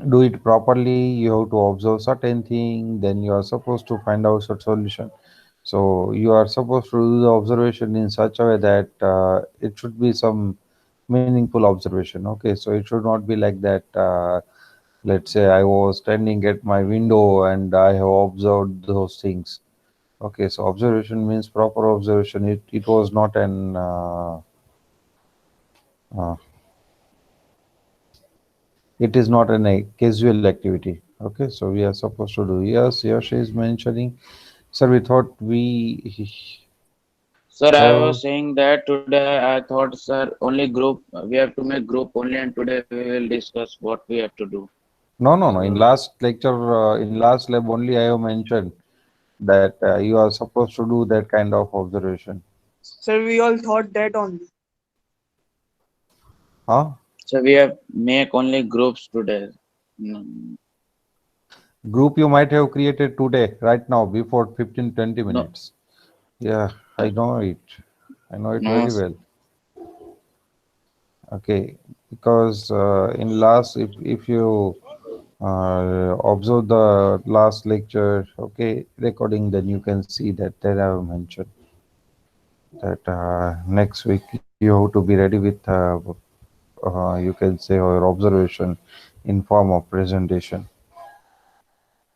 do it properly. You have to observe certain thing, then you are supposed to find out such solution. So you are supposed to do the observation in such a way that it should be some meaningful observation. Okay, so it should not be like that. Let's say I was standing at my window and I have observed those things. Okay, so observation means proper observation. It was not an uh, it is not an a casual activity. Okay, so we are supposed to do. Yes, Yash is mentioning. Sir, we thought we Sir, I have. was saying that today I thought, sir, only group, we have to make group only, and today we will discuss what we have to do. No, no, no. In So, last lecture, in last lab only, I have mentioned that you are supposed to do that kind of observation. Sir, we all thought that only. Huh? so we have make only groups today. Mm, Group you might have created today, right now, before 15, 20 No, minutes. Yeah, I know it. I know it no, very well. Okay, because in last, if you observe the last lecture, okay, recording, then you can see that there I have mentioned that next week you have to be ready with you can say your observation in form of presentation.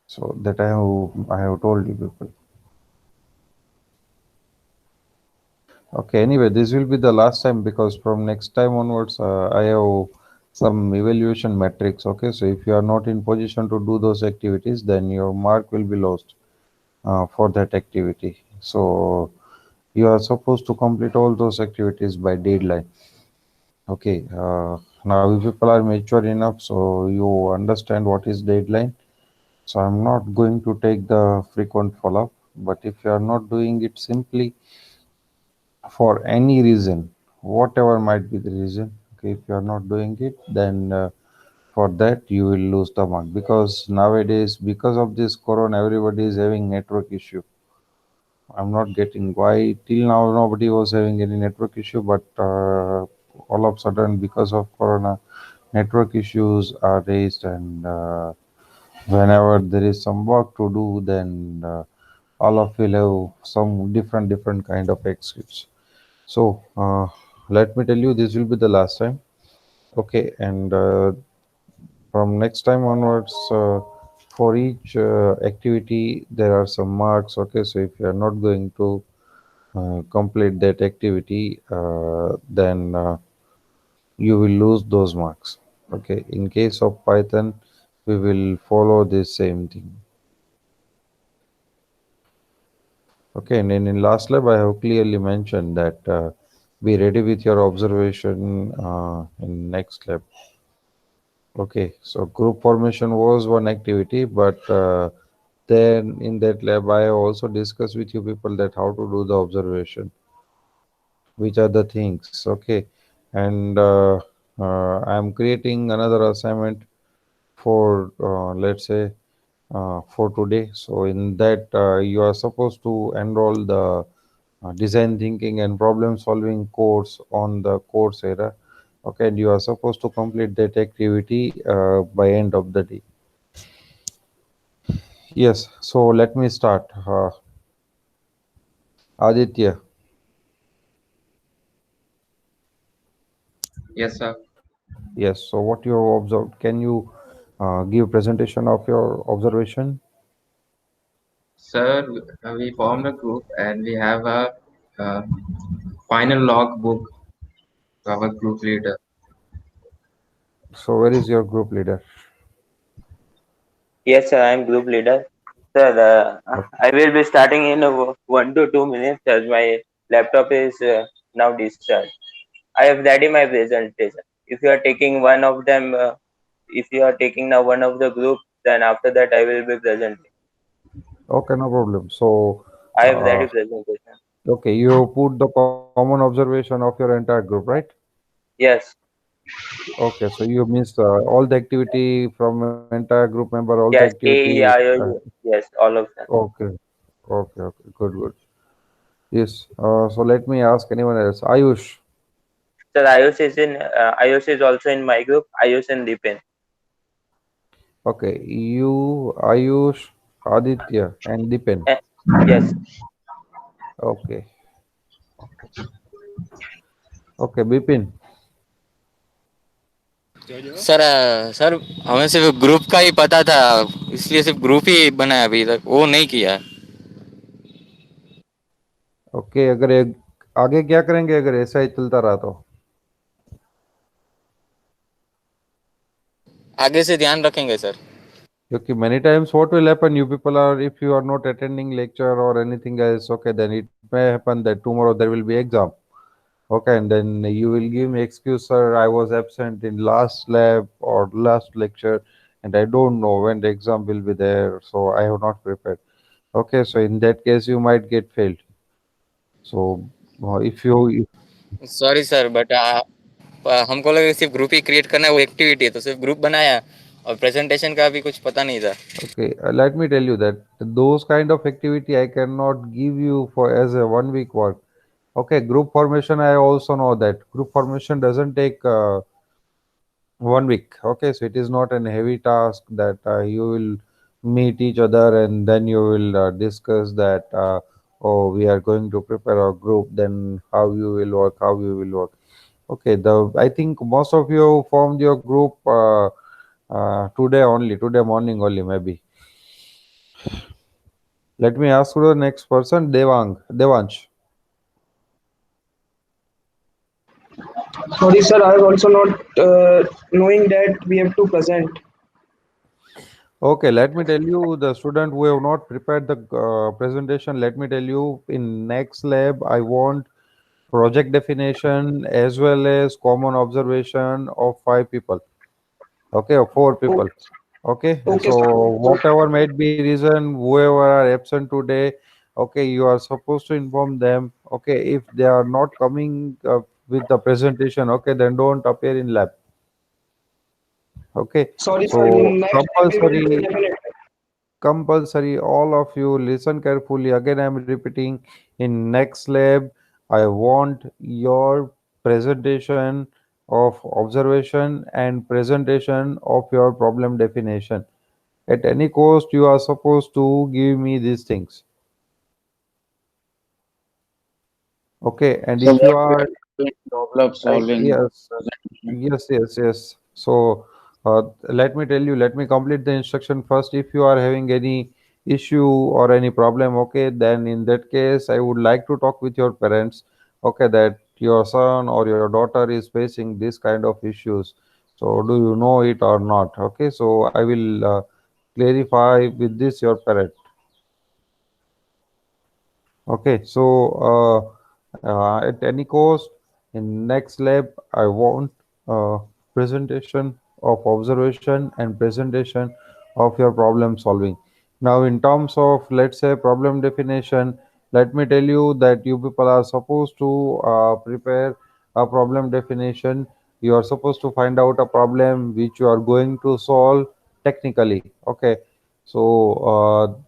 So that I have told you people. Okay, anyway, this will be the last time because from next time onwards, I have some evaluation metrics. Okay, so if you are not in position to do those activities, then your mark will be lost for that activity. So you are supposed to complete all those activities by deadline. Okay, now if people are mature enough, so you understand what is deadline. So I'm not going to take the frequent follow-up, but if you are not doing it simply for any reason, whatever might be the reason, okay, if you are not doing it, then for that you will lose the mark because nowadays, because of this corona, everybody is having network issue. I'm not getting why till now nobody was having any network issue, but all of a sudden because of corona, network issues are raised, and whenever there is some work to do, then all of you have some different kind of excuse. So let me tell you, this will be the last time. Okay, and from next time onwards, for each activity, there are some marks. Okay, so if you are not going to complete that activity, then you will lose those marks. Okay, in case of Python, we will follow this same thing. Okay, and in last lab, I have clearly mentioned that be ready with your observation in next lab. Okay, so group formation was one activity, but then in that lab, I have also discussed with you people that how to do the observation, which are the things. Okay, and I am creating another assignment for let's say for today. So in that, you are supposed to enroll the design thinking and problem solving course on the Coursera. Okay, and you are supposed to complete that activity by end of the day. Yes, so let me start. Aditya, Yes, sir. yes, so what you have observed, can you give presentation of your observation? Sir, we formed a group and we have a uh, final log book to our group leader. So where is your group leader? Yes, sir, I am group leader. Sir, I will be starting in 1 to 2 minutes as my laptop is now discharged. I have ready my presentation. If you are taking one of them, if you are taking now one of the group, then after that I will be presenting. Okay, no problem. So, I have uh, ready presentation. okay, you put the common observation of your entire group, right? Yes, Okay, so you missed all the activity from entire group member, all the yes, activity. A, I, O, yes, all of them. Okay, okay, good, good. Yes. So let me ask anyone else. Ayush. Sir, Ayush is also in my group. Ayush and Dipin. Okay, you, Ayush, Aditya, and Dipen. Eh, yes. Okay, okay, Bipin. Sir sir हमें सिर्फ group का ही पता था, इसलिए सिर्फ group ही बनाया, अभी तक वो नहीं किया। ओके, अगर आगे क्या करेंगे अगर ऐसा ही चलता रहा तो? आगे से ध्यान रखेंगे सर। क्योंकि many times what will happen, you people are, if you are not attending lecture or anything else, okay, then it may happen that tomorrow there will be exam. Okay, and then you will give me excuse, sir, I was absent in last lab or last lecture, and I don't know when the exam will be there, so I have not prepared. Okay, so in that case, you might get failed. So if you, sorry sir, but हमको लगा सिर्फ group ही create करना है, वो activity है तो सिर्फ group बनाया, और प्रेजेंटेशन का भी कुछ पता नहीं था। okay, let me tell you that those kind of activity I cannot give you for as a 1 week work. Okay, group formation, I also know that group formation doesn't take 1 week. Okay, so it is not an heavy task that you will meet each other and then you will discuss that, oh, we are going to prepare a group, then how you will work, how you will work. Okay, the I think most of you formed your group today only, today morning only, maybe. Let me ask you the next person, Devansh. Sorry, sir. I was also not knowing that we have to present. Okay, let me tell you, the student who have not prepared the presentation, let me tell you, in next lab, I want project definition as well as common observation of 5 people. Okay, or 4 people. Okay, Okay, okay, so sir. whatever might be reason, whoever are absent today, okay, you are supposed to inform them. Okay, if they are not coming with the presentation, okay, then don't appear in lab. Okay, Sorry, sir. so In next time we will do compulsory, definitely. compulsory, all of you listen carefully. Again, I'm repeating, in next lab, I want your presentation of observation and presentation of your problem definition. At any cost, you are supposed to give me these things. Okay, and So if you what we are, have to do in problem solving yes, presentation. yes. So let me tell you, let me complete the instruction first. If you are having any issue or any problem, okay, then in that case, I would like to talk with your parents, okay, that your son or your daughter is facing this kind of issues. So do you know it or not? Okay, so I will clarify with this your parent. Okay, so at any cost, in next lab, I want presentation of observation and presentation of your problem solving. Now, in terms of, let's say, problem definition, let me tell you that you people are supposed to prepare a problem definition. You are supposed to find out a problem which you are going to solve technically. Okay, so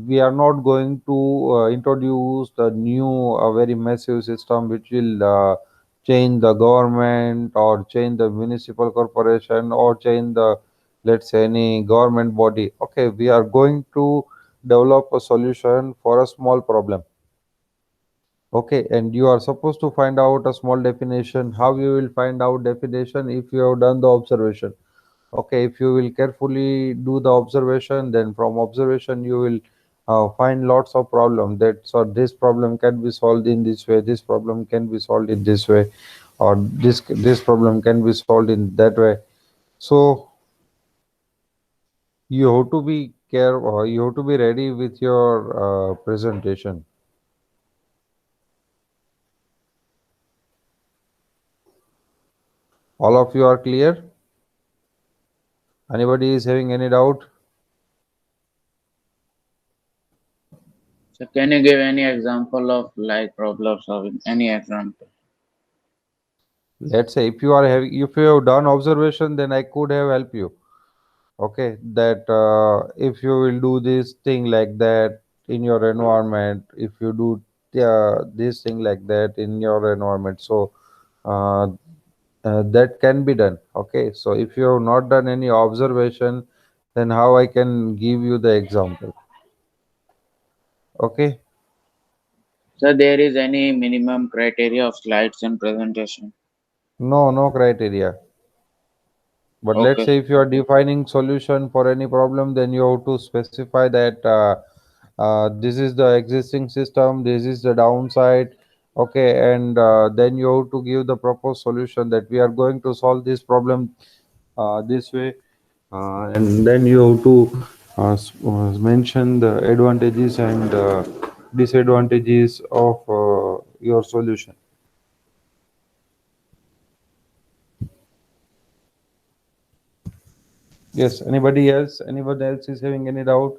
we are not going to introduce the new very massive system which will change the government or change the municipal corporation or change the, let's say, any government body. Okay, we are going to develop a solution for a small problem. Okay, and you are supposed to find out a small definition. How you will find out definition? If you have done the observation. Okay, if you will carefully do the observation, then from observation you will find lots of problem that, so this problem can be solved in this way, this problem can be solved in this way, or this problem can be solved in that way. So you have to be you have to be ready with your presentation. All of you are clear? Anybody is having any doubt? So can you give any example of like problem solving? Any example? Let's say if you are having, if you have done observation, then I could have helped you. Okay, that if you will do this thing like that in your environment, if you do this thing like that in your environment, so uh, that can be done. Okay, so if you have not done any observation, then how I can give you the example? Okay. Sir, there is any minimum criteria of slides and presentation? No, no criteria. But let's Okay. say if you are defining solution for any problem, then you have to specify that this is the existing system, this is the downside, okay, and then you have to give the proposed solution that we are going to solve this problem this way, and then you have to mention the advantages and disadvantages of your solution. Yes, anybody else? Anybody else is having any doubt?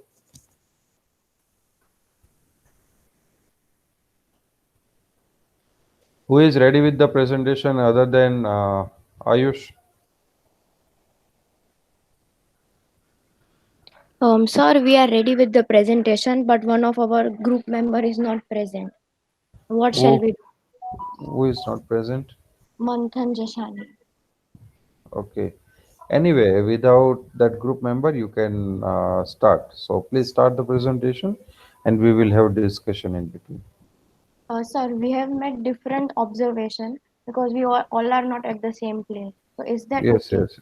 Who is ready with the presentation other than Ayush? Sir, we are ready with the presentation, but one of our group member is not present. What shall Who we do? who is not present? Manthan Jashani. Okay. Anyway, without that group member, you can start. So please start the presentation, and we will have discussion in between. Sir, we have made different observation because we all are not at the same place. So is that Yes, okay? yes,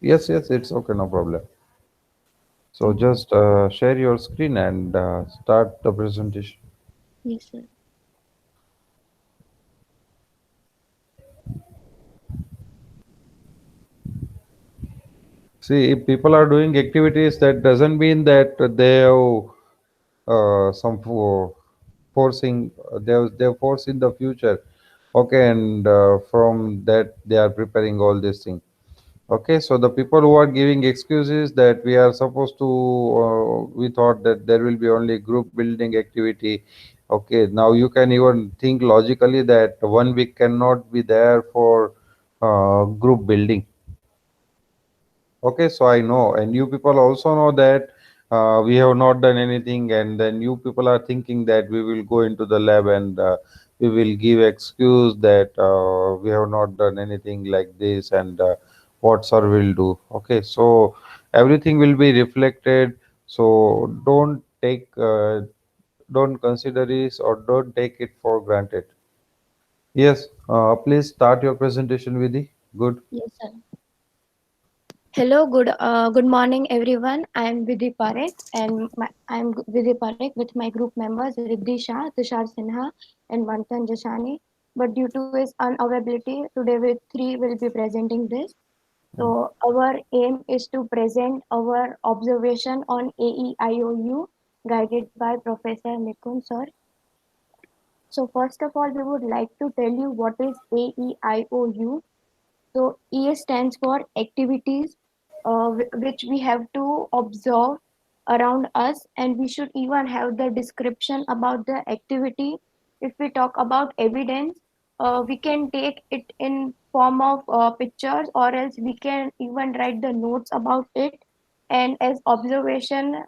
yes, yes. It's okay, no problem. So Okay. just share your screen and start the presentation. Yes, sir. See, if people are doing activities, that doesn't mean that they have some forcing. They force in the future. Okay, and from that they are preparing all these things. Okay, so the people who are giving excuses that we are supposed to, we thought that there will be only group building activity. Okay, now you can even think logically that 1 week cannot be there for group building. Okay, so I know, and you people also know that we have not done anything, and then you people are thinking that we will go into the lab and we will give excuse that we have not done anything like this, and what sir will do. Okay, so everything will be reflected. So don't consider this or don't take it for granted. Yes, please start your presentation, Vidhi. Good. Yes, sir. Hello, good morning, everyone. I am Vidhi Parekh, and I am Vidhi Parekh with my group members Riddhi Shah, Tushar Sinha, and Manthan Jashani. But due to his unavailability, today we three will be presenting this. So our aim is to present our observation on AEIOU guided by Professor Nikun sir. So first of all, we would like to tell you what is AEIOU. So E stands for activities which we have to observe around us, and we should even have the description about the activity. If we talk about evidence, we can take it in form of pictures, or else we can even write the notes about it. And as observation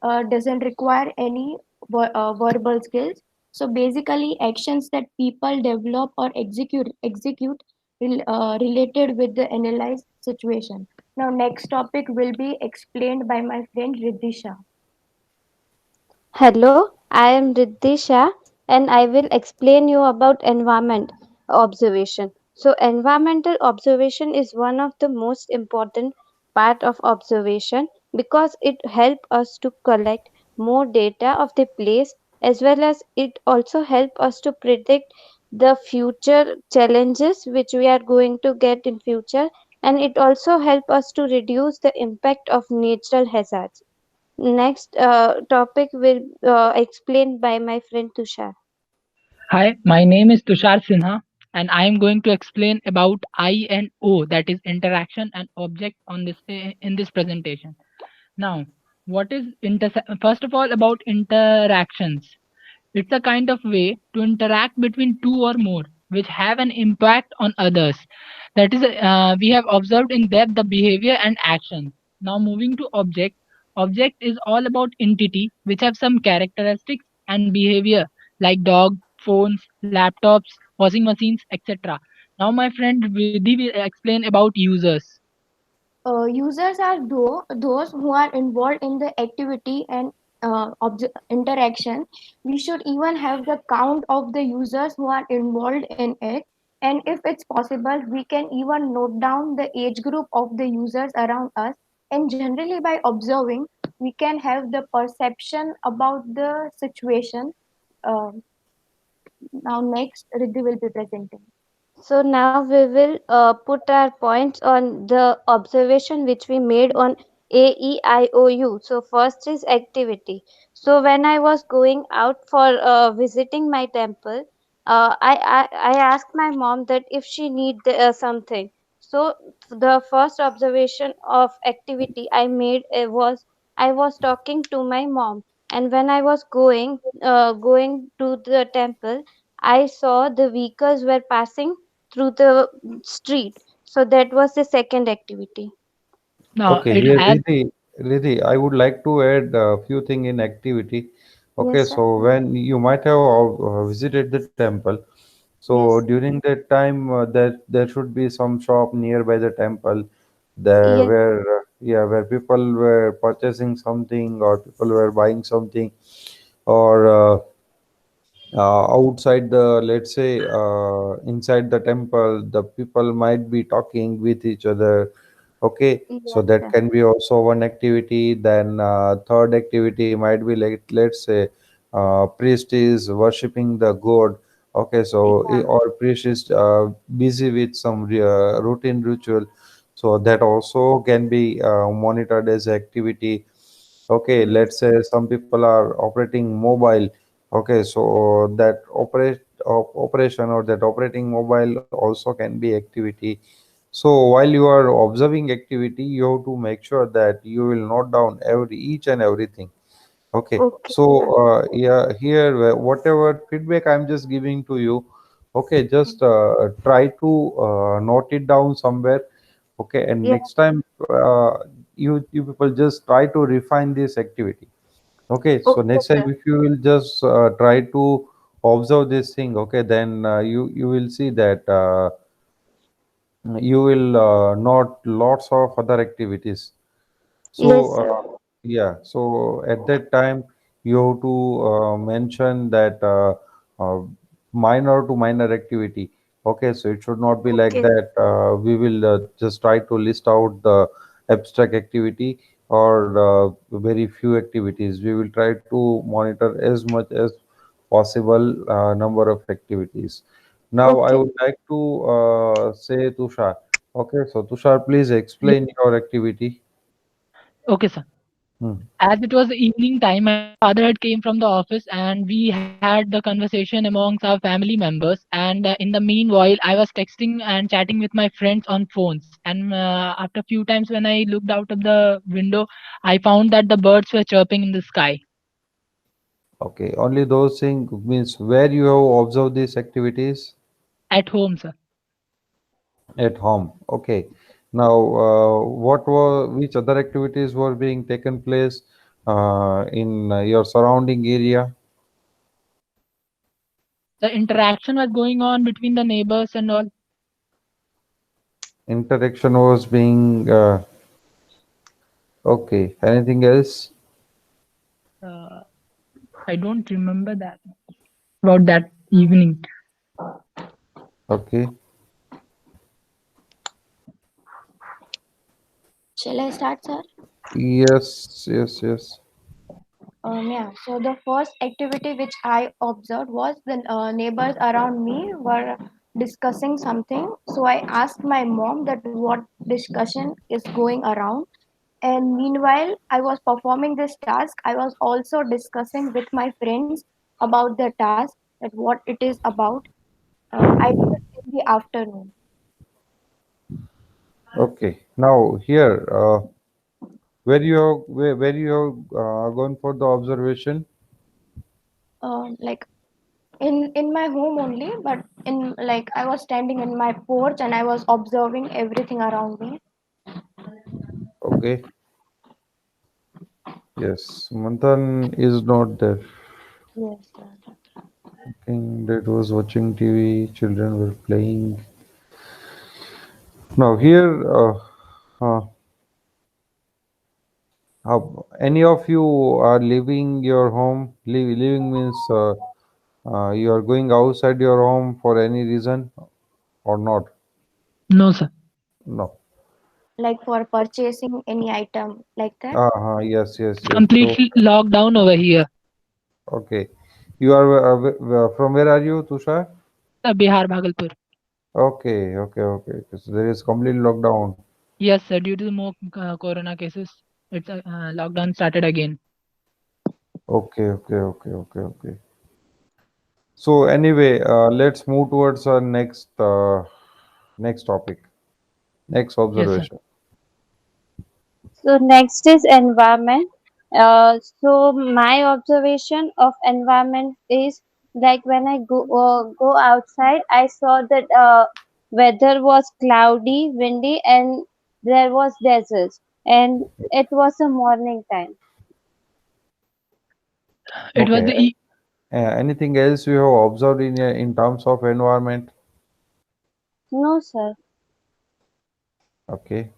doesn't require any verbal skills, so basically actions that people develop or execute related with the analyzed situation. Now, next topic will be explained by my friend Riddhisha. Hello, I am Riddhisha and I will explain you about environment observation. So environmental observation is one of the most important part of observation because it help us to collect more data of the place as well as it also help us to predict the future challenges which we are going to get in future, and it also help us to reduce the impact of natural hazards. Next topic will explained by my friend Tushar. Hi, my name is Tushar Sinha, and I am going to explain about I and O, that is interaction and object on this in this presentation. Now, what is first of all about interactions? It's a kind of way to interact between two or more, which have an impact on others. That is, we have observed in depth the behavior and actions. Now, moving to object. Object is all about entity which have some characteristics and behavior like dog, phones, laptops, washing machines, etc. Now, my friend Vidhi will explain about users. Users are those who are involved in the activity and interaction. We should even have the count of the users who are involved in it. And if it's possible, we can even note down the age group of the users around us. And generally, by observing, we can have the perception about the situation. Uh, Now, next, Riddhi will be presenting. So now we will put our points on the observation which we made on AEIOU. So first is activity. So when I was going out for visiting my temple, I asked my mom that if she need something. So the first observation of activity I made was I was talking to my mom, and when I was going to the temple, I saw the vehicles were passing through the street. So that was the second activity. Now Okay, it here, has. Riddhi, I would like to add a few things in activity. Okay, Yes, sir. so when you might have visited the temple, so Yes. during that time, there should be some shop nearby the temple, there Yes. where where people were purchasing something or people were buying something, or outside the, let's say, inside the temple, the people might be talking with each other. Okay, so Yes, that sir. can be also one activity. Then third activity might be like, let's say, priest is worshipping the god. Okay, so Yeah. or priest is busy with some routine ritual, so that also can be monitored as activity. Okay, Yes. let's say some people are operating mobile. Okay, so that operation or that operating mobile also can be activity. So while you are observing activity, you have to make sure that you will note down every each and everything. Okay, Okay, so sir. yeah, here whatever feedback I'm just giving to you, okay, just try to note it down somewhere. Okay, and Yeah. next time you people just try to refine this activity. Okay, so Okay, next time sir. if you will just try to observe this thing, okay, then you will see that you will note lots of other activities. So, Yes, sir. yeah, so at that time, you have to mention that minor to minor activity. Okay, so it should not be like Okay. that. We will just try to list out the abstract activity or very few activities. We will try to monitor as much as possible number of activities. Now, I Okay. would like to say Tushar. Okay, so Tushar, please Yes. explain your activity. Okay, sir. Hmm. As it was the evening time, my father had came from the office, and we had the conversation amongst our family members. And in the meanwhile, I was texting and chatting with my friends on phones. And after a few times, when I looked out of the window, I found that the birds were chirping in the sky Okay, only those things means where you have observed these activities at home, sir. at home. Okay. Now, what were which other activities were being taken place in your surrounding area? The interaction was going on between the neighbors and all. Interaction was being okay. Anything else? Uh, I don't remember that about that evening. Okay. Shall I start, sir? Yes, yes, yes. Yeah, so the first activity which I observed was the neighbors around me were discussing something. So I asked my mom that what discussion is going around. And meanwhile, I was performing this task. I was also discussing with my friends about the task, that what it is about. I did it in the afternoon. Okay. Now here, where you have gone for the observation? Like in my home only, but in like I was standing in my porch and I was observing everything around me. Okay. Yes, Manthan is not there. Yes, sir. I think that was watching TV. Children were playing. Now here, Any of you are leaving your home? Leaving means you are going outside your home for any reason or not? No, sir. No. Like for purchasing any item like that. Yes, yes, yes. So, Completely locked down over here. okay. You are from where are you, Tushar? Bihar, Bhagalpur. Okay, okay, okay. So there is complete lockdown. Yes, sir. Due to the more corona cases, it's lockdown started again. Okay, okay, okay, okay, okay. So anyway, let's move towards our next topic, next Yes, sir. observation. So next is environment. So my observation of environment is like when I go outside, I saw that weather was cloudy, windy, and there was desert, and it was a morning time. It was Okay. the Anything else you have observed in terms of environment? No, sir. Okay.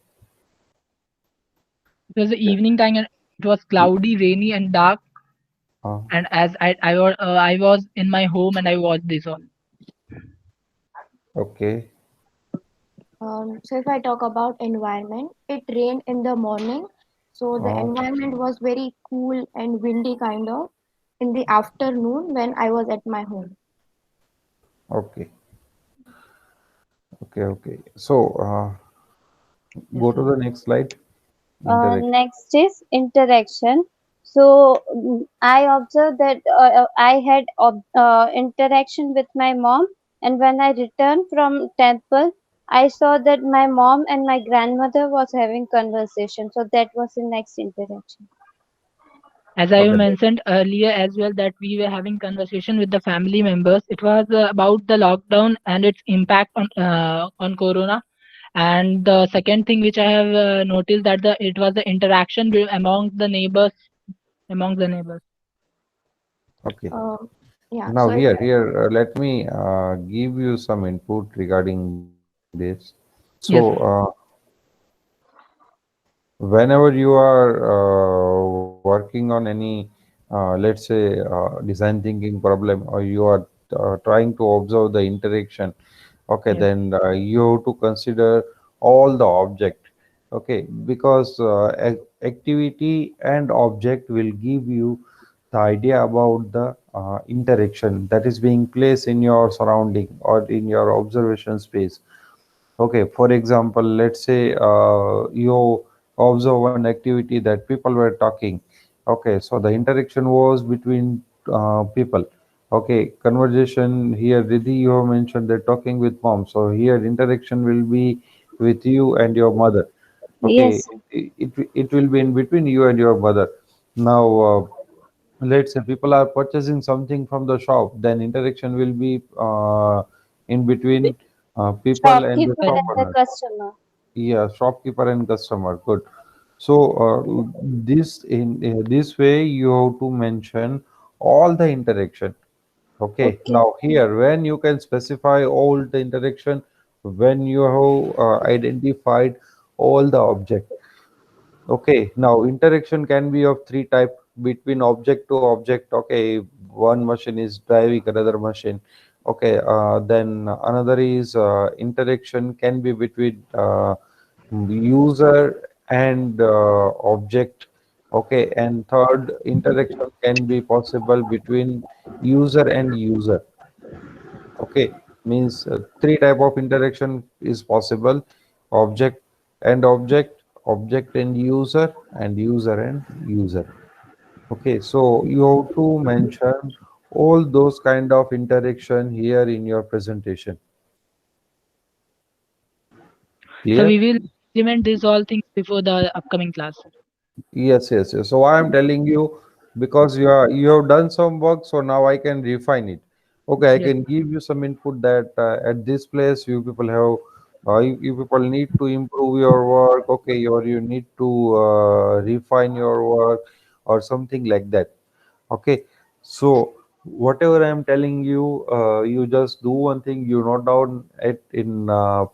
it was the evening time, and it was cloudy, rainy, and dark. Uh, And as I was in my home and I watched this all. okay. So if I talk about environment, it rained in the morning. So the Uh, environment was very cool and windy kind of in the afternoon when I was at my home. okay. Okay. Okay. So Yes, go to sir. the next slide. Interaction. Next is interaction. So I observed that I had interaction with my mom, and when I returned from temple, I saw that my mom and my grandmother was having conversation. So that was the next interaction. As I Okay. mentioned earlier as well, that we were having conversation with the family members. It was about the lockdown and its impact on corona. And the second thing which I have noticed that it was the interaction among the neighbors. Okay. Um, yeah. Now So if here, let me give you some input regarding this. So, Yes, sir. whenever you are working on any, let's say, design thinking problem, or you are trying to observe the interaction, okay, Yes. then you have to consider all the object, okay, because activity and object will give you the idea about the interaction that is being placed in your surrounding or in your observation space. Okay, for example, let's say you observe one activity that people were talking. Okay, so the interaction was between people. Okay, conversation here, Riddhi, you have mentioned they're talking with mom. So here, interaction will be with you and your mother. Okay, Yes, sir. it will be in between you and your mother. Now, let's say people are purchasing something from the shop, then interaction will be in between people and the Shopkeeper shop and the owner. customer. Yeah, shopkeeper and customer. Good. So this in this way you have to mention all the interaction. Okay. Okay. Now here, when you can specify all the interaction, when you have identified all the object. Okay, now interaction can be of three type between object to object. Okay, one machine is driving another machine. Okay, then another is interaction can be between user and object. Okay, and third interaction can be possible between user and user. Okay, means three type of interaction is possible: object and object, object and user and user. Okay, so you have to mention all those kind of interaction here in your presentation. So Clear? we will implement these all things before the upcoming class. Yes, yes, yes. So I am telling you because you have done some work, so now I can refine it. Okay, I Yes. can give you some input that at this place you people have you people need to improve your work. Okay, or you need to refine your work or something like that. Okay, so whatever I am telling you, you just do one thing. You note down it in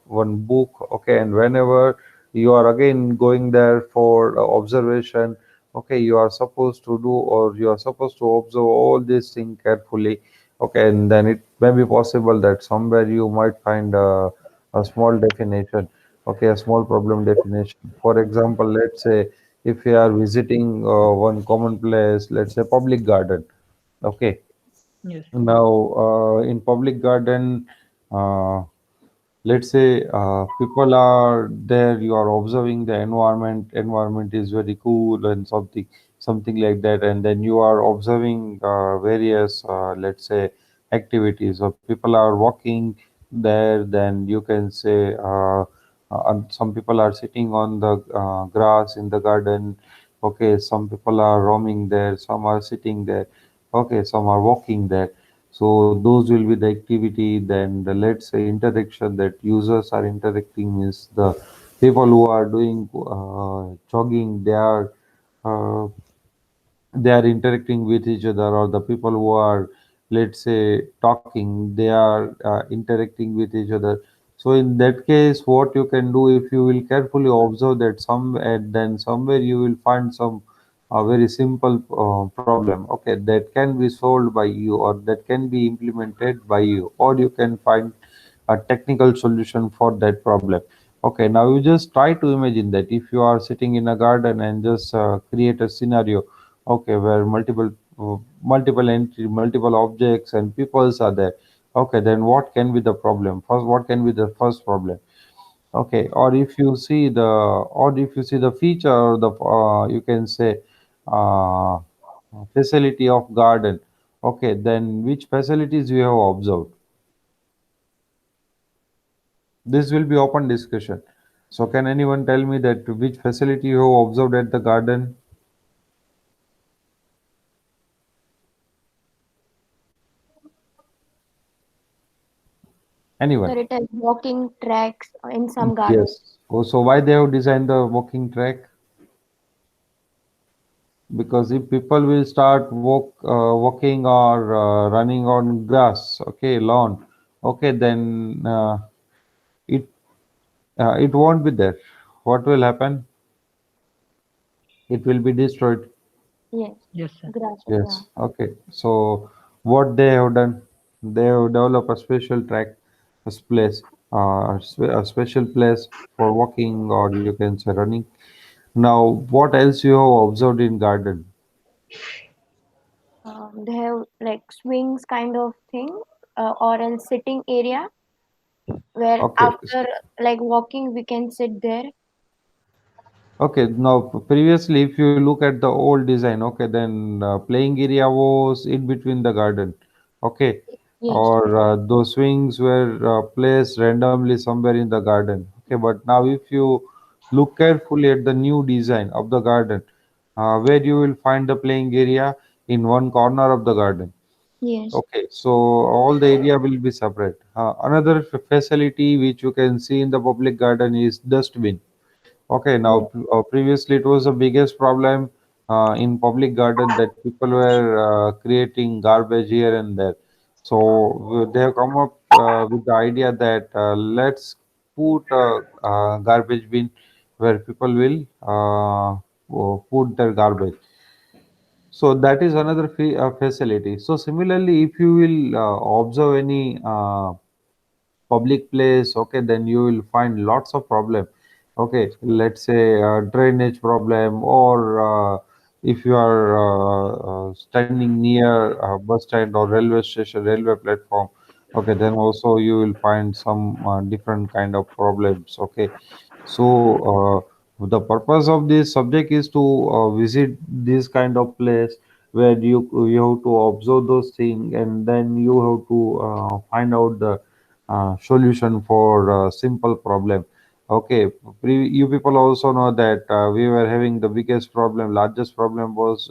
one book. Okay, and whenever you are again going there for observation, Okay, you are supposed to do, or you are supposed to observe all these things carefully. Okay, and then it may be possible that somewhere you might find a small definition. Okay, a small problem definition. For example, let's say if you are visiting one common place, let's say public garden. Okay, Yes. now in public garden, uh, let's say people are there, you are observing the environment is very cool and something like that, and then you are observing various let's say activities, or people are walking there, then you can say some people are sitting on the grass in the garden. Okay, some people are roaming there, some are sitting there. Okay, some are walking there. So those will be the activity. Then the, let's say, interaction, that users are interacting, means the people who are doing jogging, uh, they are interacting with each other, or the people who are, let's say, talking, they are interacting with each other. So in that case, what you can do, if you will carefully observe that, some and then somewhere you will find some very simple problem, okay, that can be solved by you, or that can be implemented by you, or you can find a technical solution for that problem. Okay, now you just try to imagine that if you are sitting in a garden and just create a scenario, okay, where multiple entry, multiple objects and peoples are there. Okay, then what can be the problem first? What can be the first problem? Okay, or if you see the, or if you see the feature, or the you can say uh, facility of garden. Okay, then which facilities you have observed? This will be open discussion. So can anyone tell me that which facility you have observed at the garden? Anyone? Sir, it has walking tracks in some gardens. Yes. Oh, so why they have designed the walking track? Because if people will start walking or running on grass, okay, lawn, okay, then it it won't be there. What will happen? It will be destroyed. Yes, Yes, sir. grass. Yeah. Yes. Okay. So what they have done, they have developed a special track, place, a special place for walking, or you can say running. Now, what else you have observed in garden? They have like swings kind of thing, or else sitting area where Okay. after like walking we can sit there. Okay, now previously, if you look at the old design, okay, then playing area was in between the garden, okay, Yes, or those swings were placed randomly somewhere in the garden, okay. But now, if you look carefully at the new design of the garden, where you will find the playing area in one corner of the garden, yes, okay, so all the area will be separate. Another facility which you can see in the public garden is dustbin. Okay, now yes, previously it was the biggest problem in public garden, that people were creating garbage here and there. So they have come up with the idea that let's put a garbage bin where people will put their garbage. So that is another facility. So similarly, if you will observe any public place, okay, then you will find lots of problem. Okay, let's say drainage problem, or if you are standing near a bus stand or railway station, railway platform, okay, then also you will find some different kind of problems. Okay, so the purpose of this subject is to visit this kind of place, where you have to observe those things, and then you have to find out the solution for simple problem. Okay, you people also know that we were having the biggest problem, largest problem was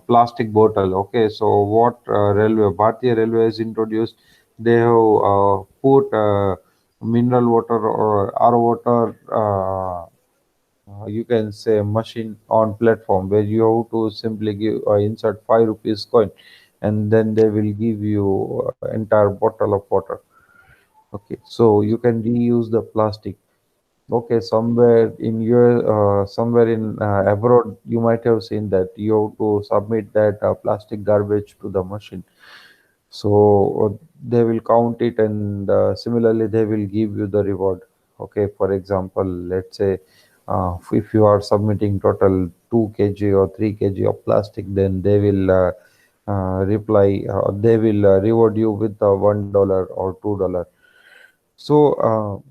plastic bottle. Okay, so what Bharatiya Railway has introduced, they have put mineral water or R water. You can say machine on platform, where you have to simply give insert 5 rupees coin, and then they will give you entire bottle of water. Okay, so you can reuse the plastic. Okay, somewhere in your somewhere in abroad, you might have seen that you have to submit that plastic garbage to the machine. So they will count it, and similarly they will give you the reward. Okay, for example, let's say if you are submitting total 2 kg or 3 kg of plastic, then they will they will reward you with $1 or $2. So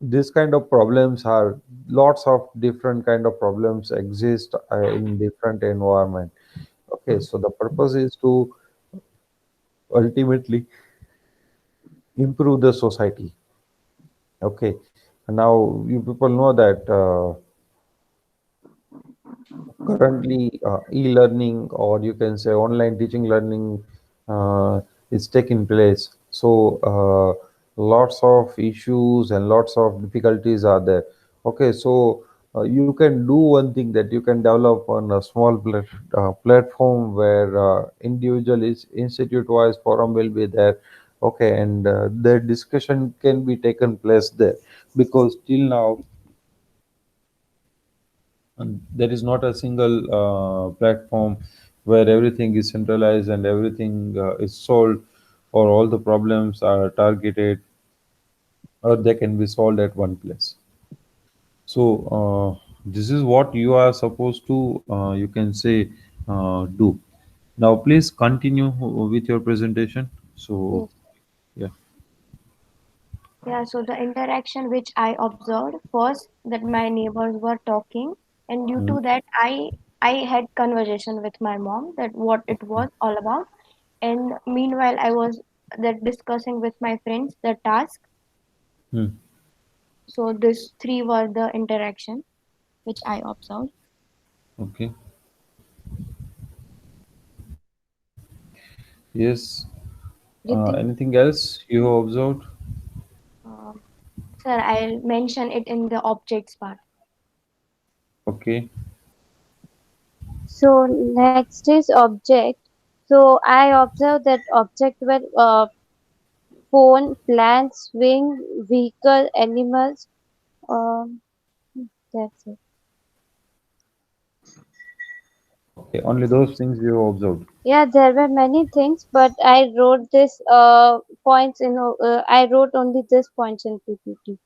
this kind of problems are lots of different kind of problems exist in different environment. Okay, so the purpose is to ultimately improve the society. Okay, now you people know that currently e-learning, or you can say online teaching learning, is taking place. So lots of issues and lots of difficulties are there. Okay, so you can do one thing, that you can develop on a small platform where individual is institute wise forum will be there. Okay, and the discussion can be taken place there, because till now and there is not a single platform where everything is centralized and everything is solved, or all the problems are targeted, or they can be solved at one place. So this is what you are supposed to, you can say, do. Now please continue with your presentation. So Yes. yeah. Yeah, so the interaction which I observed first, that my neighbors were talking, and due Mm, to that I had conversation with my mom that what it was all about, and meanwhile I was that discussing with my friends the task. mm, So these three were the interaction which I observed. okay. Yes. Riddhi, Anything else you have observed? uh, sir, I'll mention it in the objects part. Okay. So next is object. So I observe that object were phone, plants, swing, vehicle, animals. Um, that's it. Okay, only those things you have observed. Yeah, there were many things, but I wrote this points in. I wrote only this points in PPT.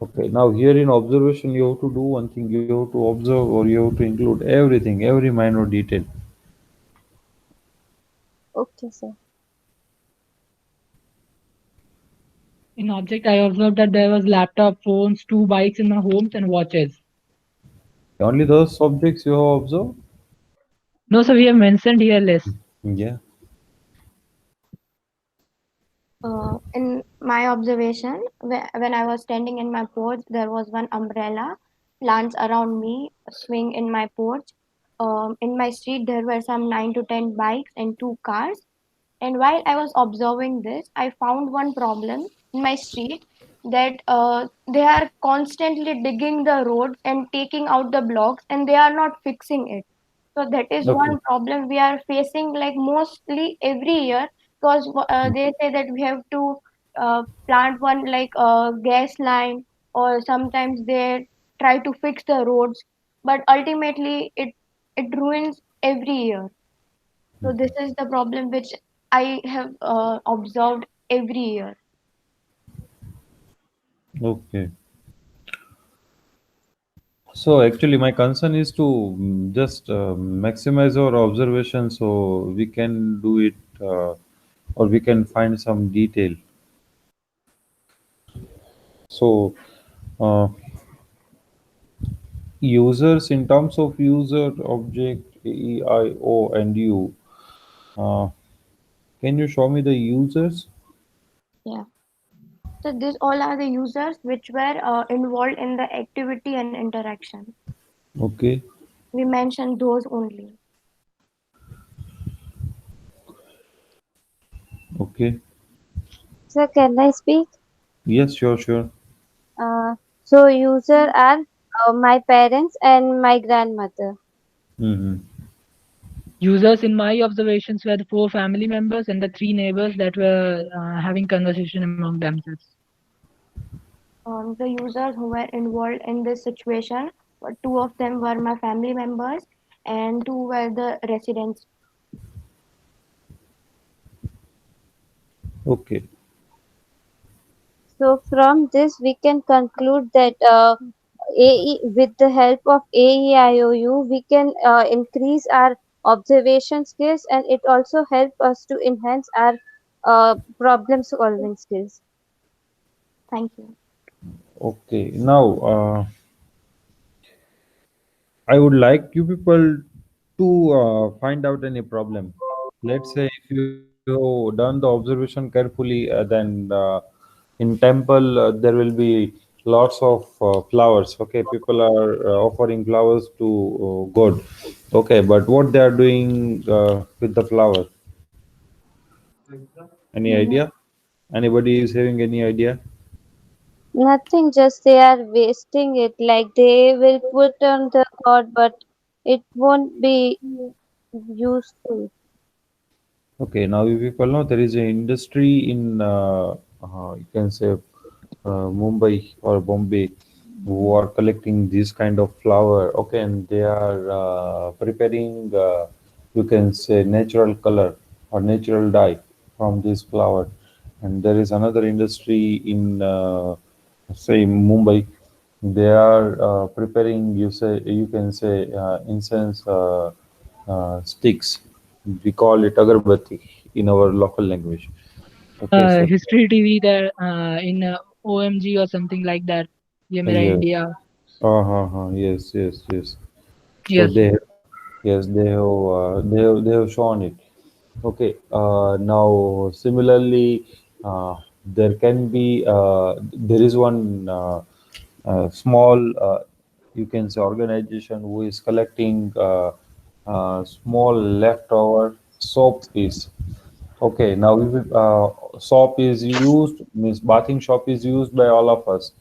Okay, now here in observation, you have to do one thing. You have to observe, or you have to include everything, every minor detail. Okay, sir. In object, I observed that there was laptop, phones, two bikes in my homes, and watches. Only those subjects you have observed? No, so we have mentioned here list. Yeah. In my observation, when I was standing in my porch, there was one umbrella, plants around me, a swing in my porch. In my street, there were some 9 to 10 bikes and 2 cars. And while I was observing this, I found one problem in my street, that they are constantly digging the roads and taking out the blocks, and they are not fixing it. So that is Okay. one problem we are facing, like mostly every year, because they say that we have to plant one like a gas line, or sometimes they try to fix the roads, but ultimately it ruins every year. So this is the problem which I have observed every year. Okay. So actually, my concern is to just maximize our observation, so we can do it, or we can find some detail. So users, in terms of user, object, AEIO, and you. Uh, can you show me the users? Yeah. So these all are the users which were involved in the activity and interaction. Okay. We mentioned those only. Okay. Sir, can I speak? Yes, sure, sure. So user are my parents and my grandmother. Mm-hmm. Users in my observations were the four family members and the three neighbors that were having conversation among themselves. The users who were involved in this situation, two of them were my family members, and two were the residents. Okay. So from this, we can conclude that with the help of AEIOU, we can increase our observation skills, and it also help us to enhance our problem solving skills. Thank you. Okay. Now, I would like you people to find out any problem. Let's say if you done the observation carefully, then in temple there will be lots of flowers. Okay, people are offering flowers to God. Okay, but what they are doing with the flower? Any idea? Anybody is having any idea? Nothing, just they are wasting it. Like they will put on the god, but it won't be useful. Okay, now you people know there is an industry in you can say Mumbai or Bombay who are collecting this kind of flower. Okay, and they are preparing you can say natural color or natural dye from this flower. And there is another industry in say Mumbai. They are preparing you can say incense sticks. We call it agarbatti in our local language. Okay, so History TV there in OMG or something like that. ये मेरा yes, India. yes, yes, yes. So Yes. yes, they have shown it. Okay. Now, similarly, there can be there is one small you can say organization who is collecting small leftover soap piece. Okay. Now, soap is used means bathing soap is used by all of us.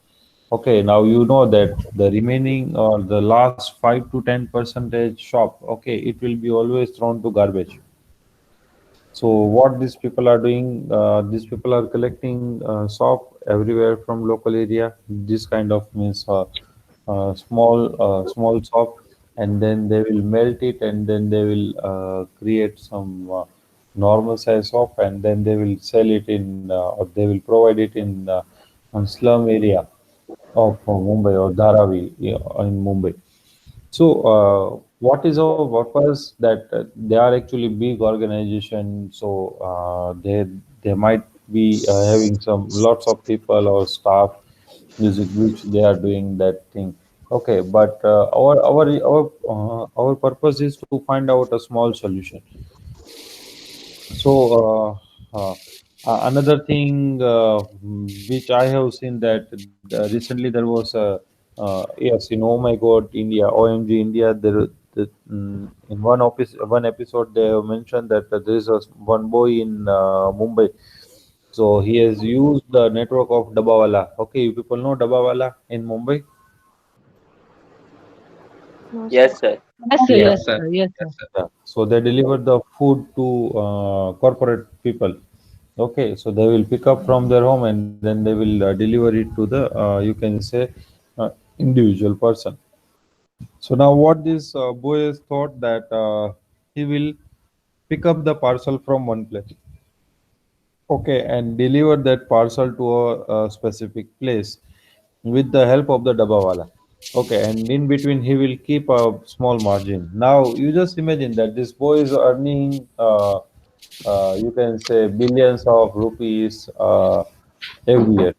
Okay, now you know that the remaining or the last 5 to 10% shop, okay, it will be always thrown to garbage. So what these people are doing, these people are collecting soap everywhere from local area. This kind of means small soap, and then they will melt it, and then they will create some normal size soap, and then they will sell it in or they will provide it in on slum area of Mumbai or Dharavi, yeah, in Mumbai. So, what is our purpose? That they are actually big organization, so they might be having some lots of people or staff, music which they are doing that thing. Okay, but our purpose is to find out a small solution. So, another thing which I have seen that recently there was a yes in Oh my God India OMG India in one episode they have mentioned that there is one boy in Mumbai. So he has used the network of Dabawala. Okay, you people know Dabawala in Mumbai. No, sir. Yes, sir. Yes, sir. Yeah, Yes, Yes, sir. sir. Yes, Yes, sir. sir. yeah. So they deliver the food to corporate people. Okay, so they will pick up from their home and then they will deliver it to the you can say individual person. So now what this boy has thought that he will pick up the parcel from one place. Okay, and deliver that parcel to a specific place with the help of the dabawala. Okay, and in between he will keep a small margin. Now you just imagine that this boy is earning you can say billions of rupees every year.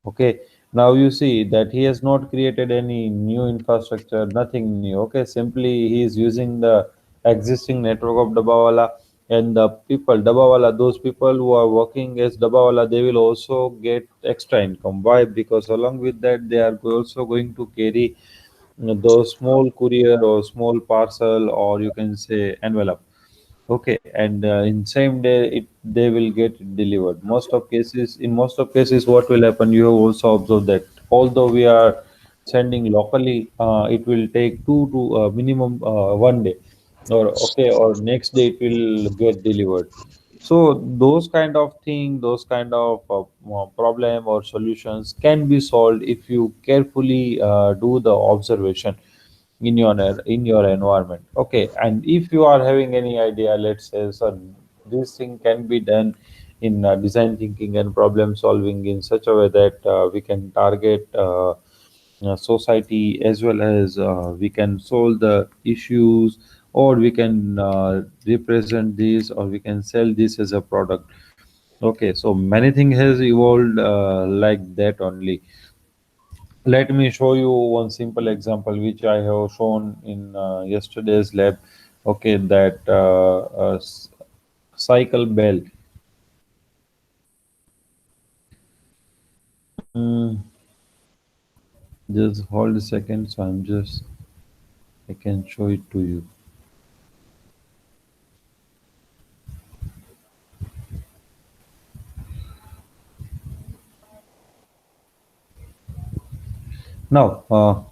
Okay, now you see that he has not created any new infrastructure, nothing new. Okay, simply he is using the existing network of Dabawala, and the people, Dabawala, those people who are working as Dabawala, they will also get extra income. Why? Because along with that, they are also going to carry those small courier or small parcel, or you can say envelope. Okay, and in same day they will get it delivered. Most of cases, what will happen? You have also observed that although we are sending locally, it will take two to minimum one day, or okay, or next day it will get delivered. So those kind of thing, those kind of problem or solutions can be solved if you carefully do the observation in your environment. Okay, and if you are having any idea, let's say, so this thing can be done in design thinking and problem solving in such a way that we can target society, as well as we can solve the issues, or we can represent this, or we can sell this as a product. Okay, so many things has evolved like that only. Let me show you one simple example which I have shown in yesterday's lab. Okay, that cycle bell. Mm, just hold a second, so I can show it to you. Now,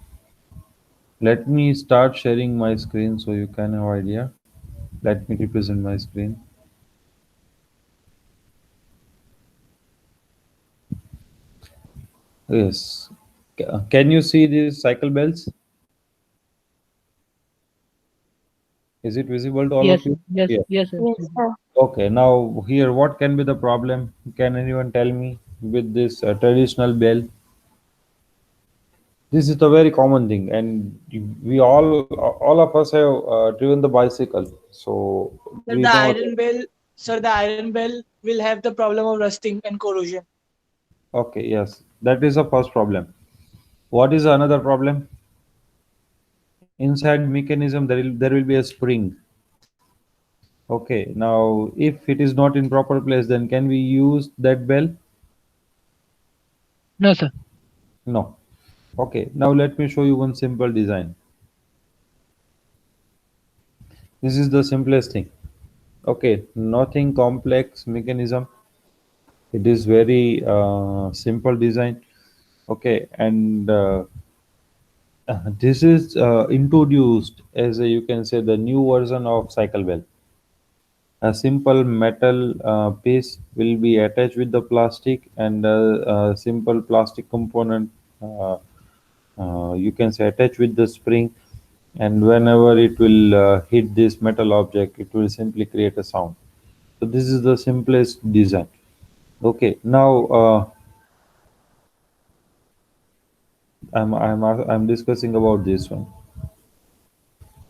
let me start sharing my screen so you can have idea. Let me represent my screen. Yes. Can you see these cycle bells? Is it visible to all Yes, of sir. you? Yes, Yeah. yes, sir. Yes, sir. Okay. Now here, what can be the problem? Can anyone tell me with this traditional bell? This is a very common thing, and we all of us have driven the bicycle, so Sir, we the know iron that. bell, sir, the iron bell will have the problem of rusting and corrosion. Okay, yes, that is the first problem. What is another problem? Inside mechanism, there will be a spring. Okay, now if it is not in proper place, then can we use that bell? No, sir. No. Okay, now let me show you one simple design. This is the simplest thing. Okay, nothing complex mechanism. It is very simple design. Okay, and this is introduced as a, you can say, the new version of cycle bell. A simple metal piece will be attached with the plastic, and a simple plastic component, uh, you can say, attached with the spring. And whenever it will hit this metal object, it will simply create a sound. So this is the simplest design. Okay, now I'm discussing about this one.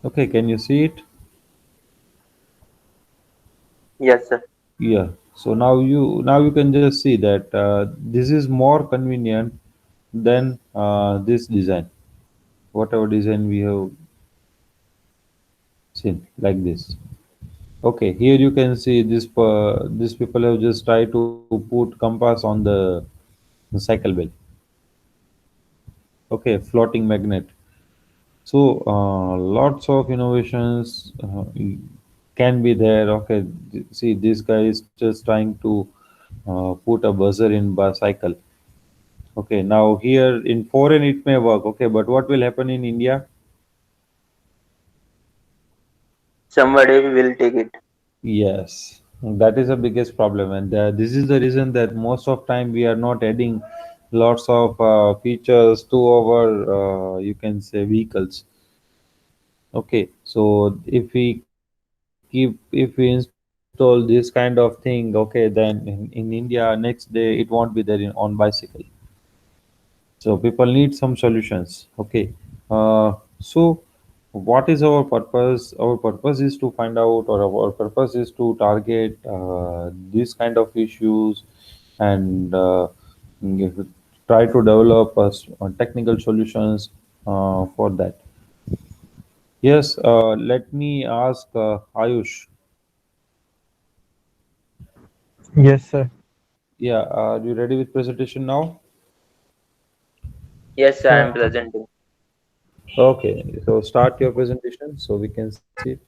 Okay, can you see it? Yes, sir. Yeah. So now you can just see that this is more convenient than this design. Whatever design we have seen, like this. Okay, here you can see this. These people have just tried to put compass on the cycle bell. Okay, floating magnet. So lots of innovations can be there. Okay, see, this guy is just trying to put a buzzer in bicycle. Okay, now here in foreign it may work. Okay, but what will happen in India? Somebody will take it. Yes, that is the biggest problem, and this is the reason that most of time we are not adding lots of features to our you can say vehicles. Okay, so if we install this kind of thing, okay, then in India next day it won't be there on bicycle. So people need some solutions. Okay, so what is our purpose? Our purpose is to find out, or our purpose is to target these kind of issues, and try to develop technical solutions for that. Yes, let me ask Ayush. Yes, sir. Yeah, are you ready with presentation now? Yes, sir, I am Sir, presenting. Okay, so start your presentation so we can see it.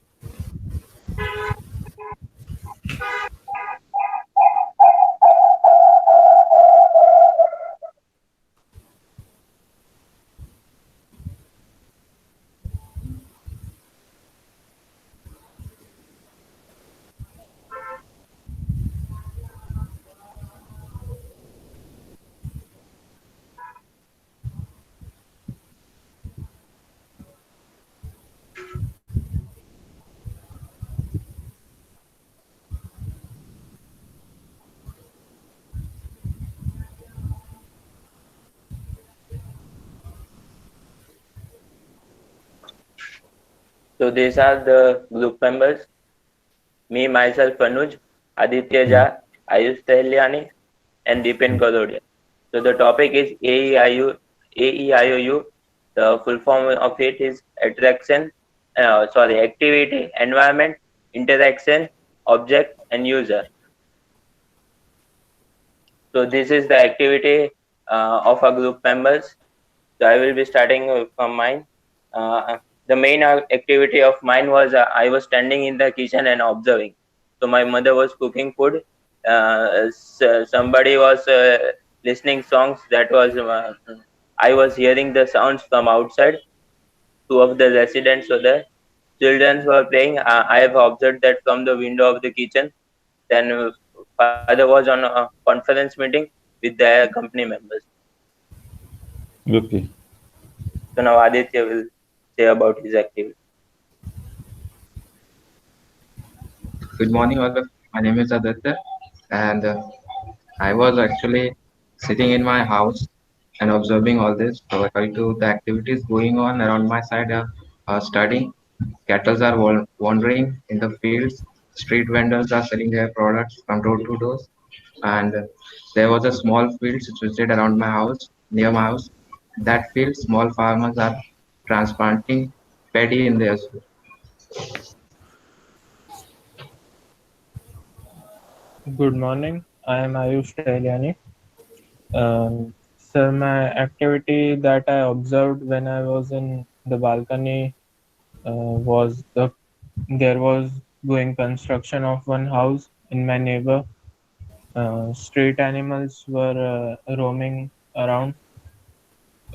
So these are the group members: me, myself, Anuj, Aditya Hmm. Jha, Ayush Tehyani, and Deepen Gadodia. So the topic is AEIOU. The full form of it is activity, environment, interaction, object, and user. So this is the activity of our group members. So I will be starting from mine. The main activity of mine was I was standing in the kitchen and observing. So my mother was cooking food. Somebody was listening songs. That was I was hearing the sounds from outside. Two of the residents were there. Children were playing. I have observed that from the window of the kitchen. Then father was on a conference meeting with their company members. Okay. So now Aditya will say about his activity. Good morning, all. My name is Aditya, and I was actually sitting in my house and observing all this. So according to the activities going on around my side, studying, cattle are wandering in the fields. Street vendors are selling their products from door to door, and there was a small field situated around my house, near my house. That field, small farmers are transplanting paddy in their. Good morning. I am Ayush Tehyani. Sir, my activity that I observed when I was in the balcony was there was going construction of one house in my neighbor. Street animals were roaming around.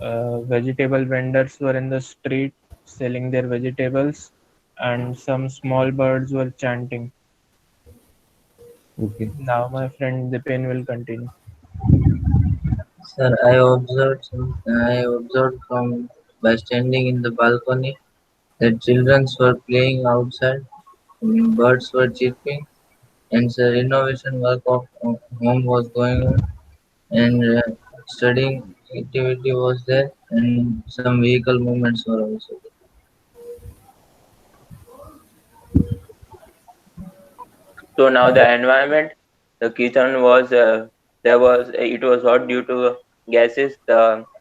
Vegetable vendors were in the street selling their vegetables, and some small birds were chanting. Okay. Now, my friend Dipin will continue. Sir, I observed from by standing in the balcony that children were playing outside, birds were chirping, and the renovation work of home was going on, and studying activity was there, and some vehicle movements were also there. So now the environment, the kitchen was it was hot due to gases,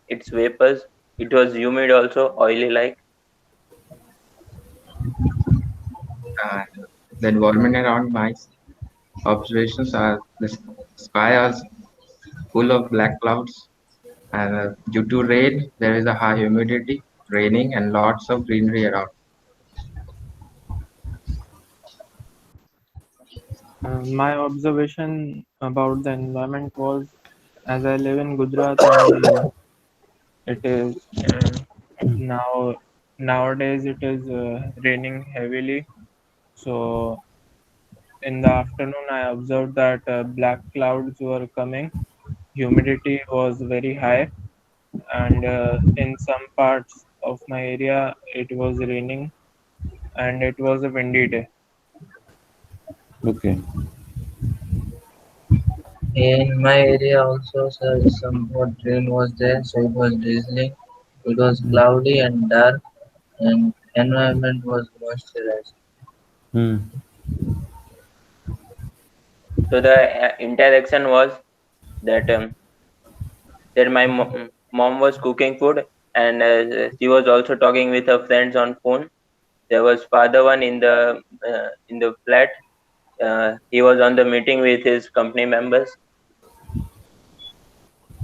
its vapors. It was humid also, oily like. And the environment around my observations are the sky is full of black clouds, and due to rain, there is a high humidity, raining, and lots of greenery around. My observation about the environment was, as I live in Gujarat and it is now nowadays it is raining heavily. So in the afternoon, I observed that black clouds were coming. Humidity was very high, and in some parts of my area, it was raining, and it was a windy day. Okay. In my area also, sir, somewhat rain was there, so it was drizzling. It was Hmm. cloudy and dark, and environment was moisturized. Hmm. So the interaction was that mom was cooking food, and she was also talking with her friends on phone. There was father one in the flat. He was on the meeting with his company members.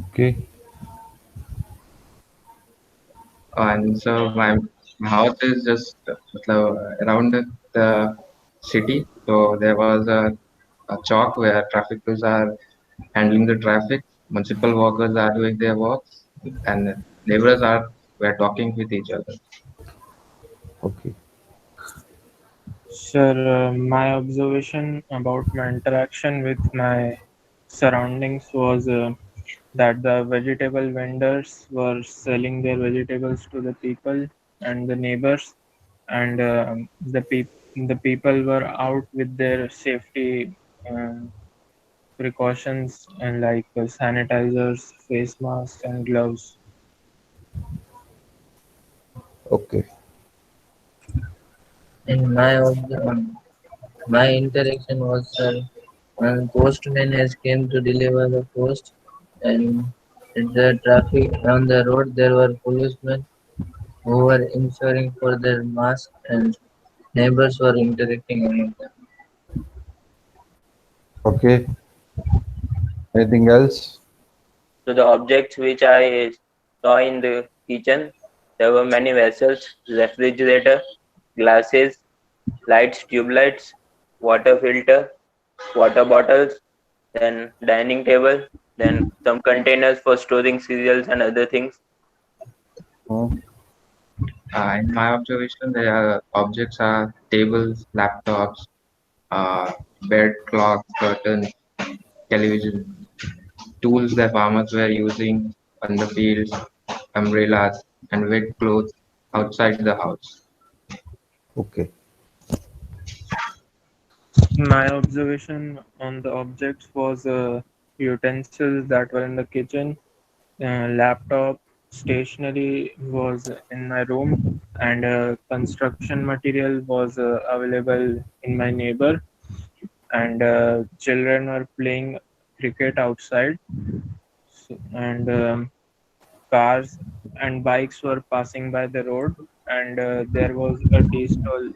Okay. And so my house is just around the city. So there was a chalk where traffic police are handling the traffic, municipal workers are doing their work, and neighbors are were talking with each other. Okay. Sir, my observation about my interaction with my surroundings was that the vegetable vendors were selling their vegetables to the people and the neighbors, and the people were out with their safety uh, precautions and like sanitizers, face masks, and gloves. Okay. In my interaction was, when postman has came to deliver the post, and in the traffic on the road there were policemen who were ensuring for their mask, and neighbors were interacting among them. Okay. Anything else? So the objects which I saw in the kitchen, there were many vessels, refrigerator, glasses, lights, tube lights, water filter, water bottles, then dining table, then some containers for storing cereals and other things. Hmm. In my observation, there are objects are tables, laptops, uh, bed, clocks, curtains, television, tools that farmers were using on the fields, umbrellas, and wet clothes outside the house. Okay. My observation on the objects was utensils that were in the kitchen, laptop, stationery was in my room, and construction material was available in my neighbor. And children were playing cricket outside, and cars and bikes were passing by the road, and there was a tea stall.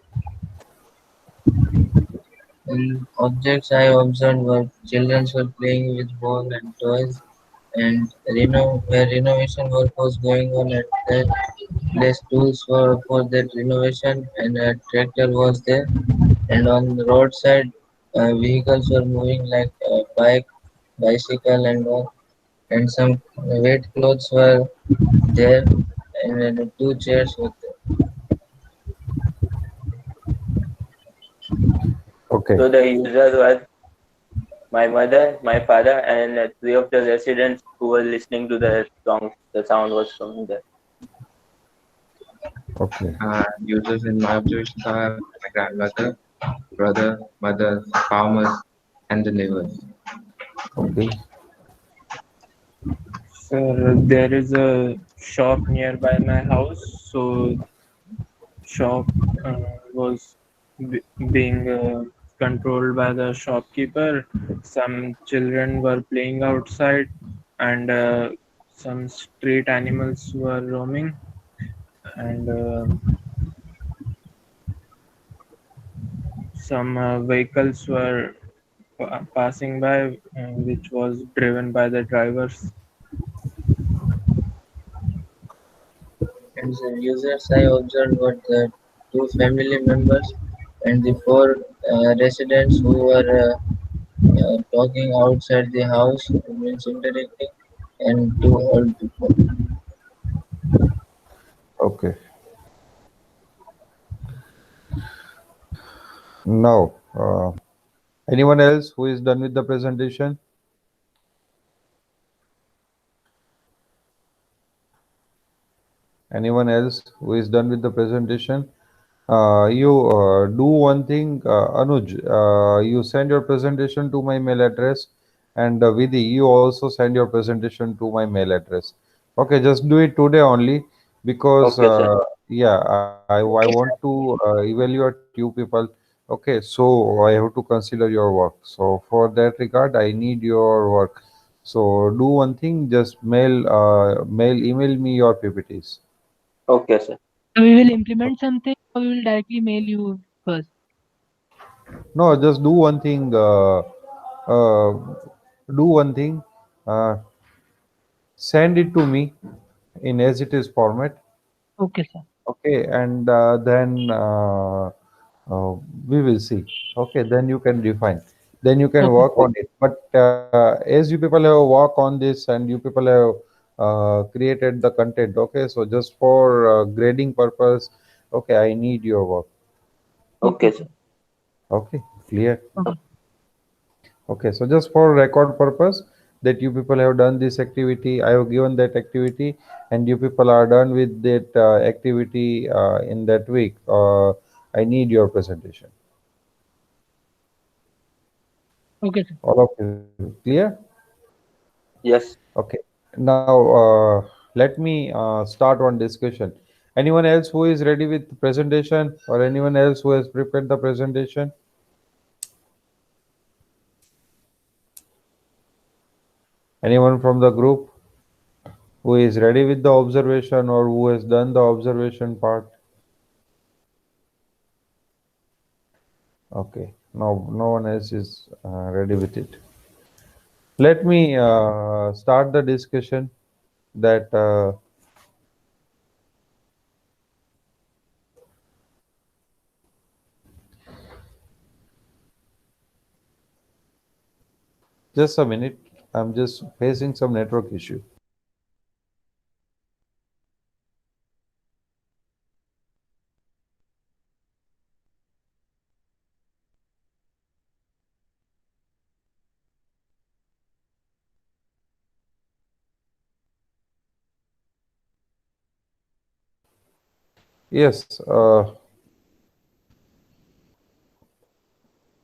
And objects I observed were children were playing with ball and toys, and where renovation work was going on at that place, tools for that renovation, and a tractor was there. And on the roadside, vehicles were moving like a bike, bicycle, and all. And some wet clothes were there, and two chairs were there. Okay. So the users were my mother, my father, and three of the residents who were listening to the songs. The sound was from there. Okay. Users in my observations are my grandmother, brother, mother, farmers, and the neighbors. Okay. So there is a shop nearby my house, so shop uh, was being controlled by the shopkeeper. Some children were playing outside, and some street animals were roaming, and some vehicles were passing by, which was driven by the drivers. And the users I observed were the two family members and the four residents who were talking outside the house, means interacting, and two old people. Okay. Now, anyone else who is done with the presentation? Anyone else who is done with the presentation? You do one thing, Anuj. You send your presentation to my mail address, and Vidhi, you also send your presentation to my mail address. Okay, just do it today only because Okay, sir. yeah, I want to evaluate you people. Okay, so I have to consider your work. So for that regard, I need your work. So do one thing, just email me your PPTs. Okay, sir. So we will implement something or we will directly mail you first. No, just do one thing. Uh, do one thing. Uh, Send it to me in as it is format. Okay, sir. Okay, and then uh, we will see. Okay, then you can define. Then you can Okay. work on it. But as you people have worked on this and you people have created the content. Okay, so just for grading purpose. Okay, I need your work. Okay, Okay, sir. sir. Okay, clear. Okay. Okay, so just for record purpose that you people have done this activity, I have given that activity, and you people are done with that activity in that week. I need your presentation. Okay, sir. All of you clear? Yes. Okay. Now let me start one discussion. Anyone else who is ready with the presentation, or anyone else who has prepared the presentation? Anyone from the group who is ready with the observation or who has done the observation part? Okay, no one else is ready with it. Let me start the discussion that just a minute. I'm just facing some network issue. Yes,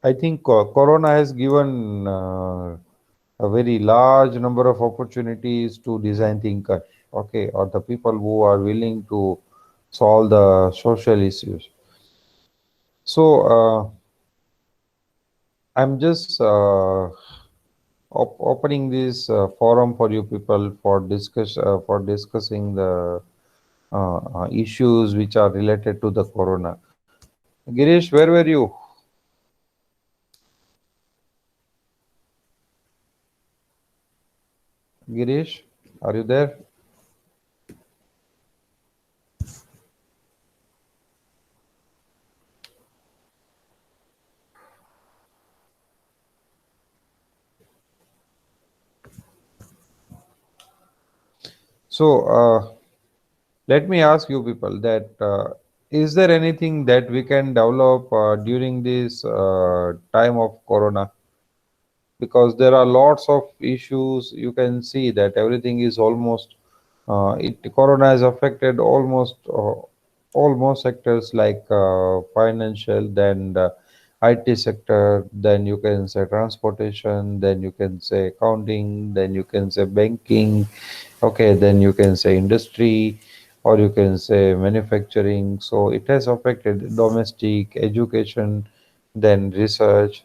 I think Corona has given a very large number of opportunities to design thinkers, okay, or the people who are willing to solve the social issues. So I'm just opening this forum for you people for discussing the issues which are related to the corona. Girish, where were you? Girish, are you there? So let me ask you people that is there anything that we can develop during this time of corona? Because there are lots of issues. You can see that everything is almost it corona has affected almost sectors like financial, then the IT sector, then you can say transportation, then you can say accounting, then you can say banking, okay, then you can say industry, or you can say manufacturing. So it has affected domestic education, then research.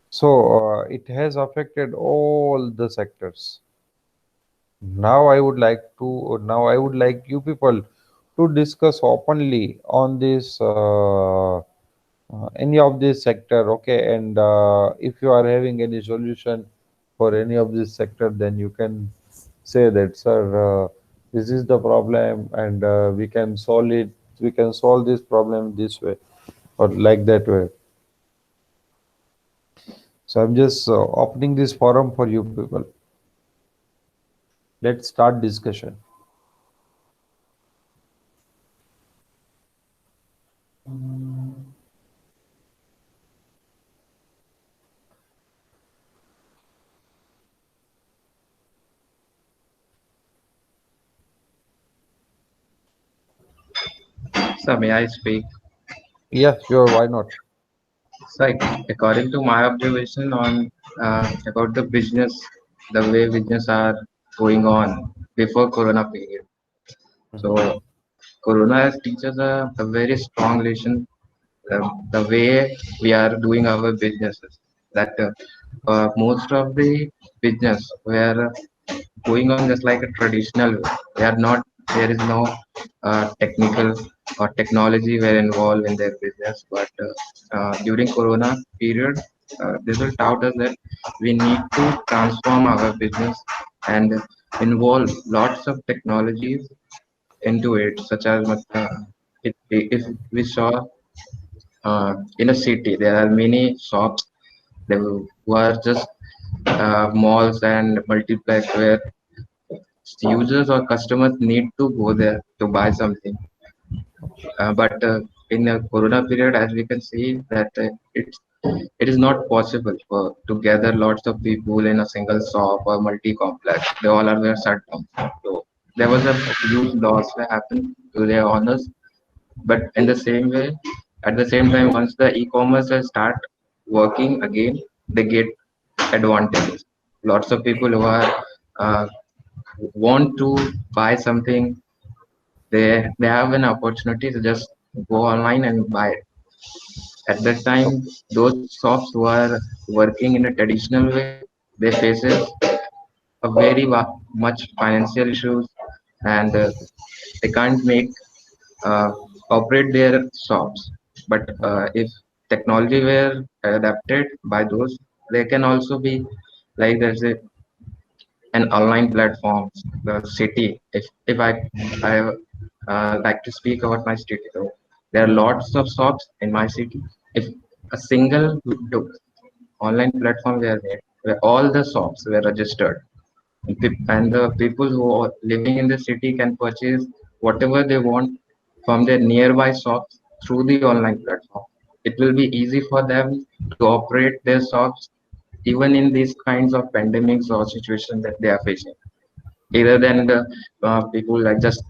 So it has affected all the sectors. Now I would like you people to discuss openly on this any of this sector, okay? And if you are having any solution for any of this sector, then you can say that, sir, this is the problem, and we can solve it. We can solve this problem this way or like that way. So I'm just opening this forum for you people. Let's start discussion. So may I speak? Yeah, sure. Why not? So according to my observation on about the business, the way business are going on before Corona period. Mhm. So Corona has teaches a very strong lesson, the way we are doing our businesses. That most of the business were going on just like a traditional way. They are not. There is no technical or technology were involved in their business. But during Corona period, this will taught us that we need to transform our business and involve lots of technologies into it, such as if we saw in a city, there are many shops who are just malls and multiplex where users or customers need to go there to buy something. But in a Corona period, as we can see that it is not possible for to gather lots of people in a single shop or multi-complex. They all are were shut down. So there was a huge loss that happened to their owners. But in the same way, at the same time, once the e-commerce will start working again, they get advantages. Lots of people who are want to buy something they have an opportunity to just go online and buy it. At that time, those shops who are working in a traditional way, they faces a very much financial issues, and they can't make uh, operate their shops. But if technology were adapted by those, they can also be like there's an online platform, the city. If I like to speak about my city, though, there are lots of shops in my city. If a single online platform were there, where all the shops were registered, and the people who are living in the city can purchase whatever they want from their nearby shops through the online platform. It will be easy for them to operate their shops even in these kinds of pandemics or situations that they are facing. Either than the people like just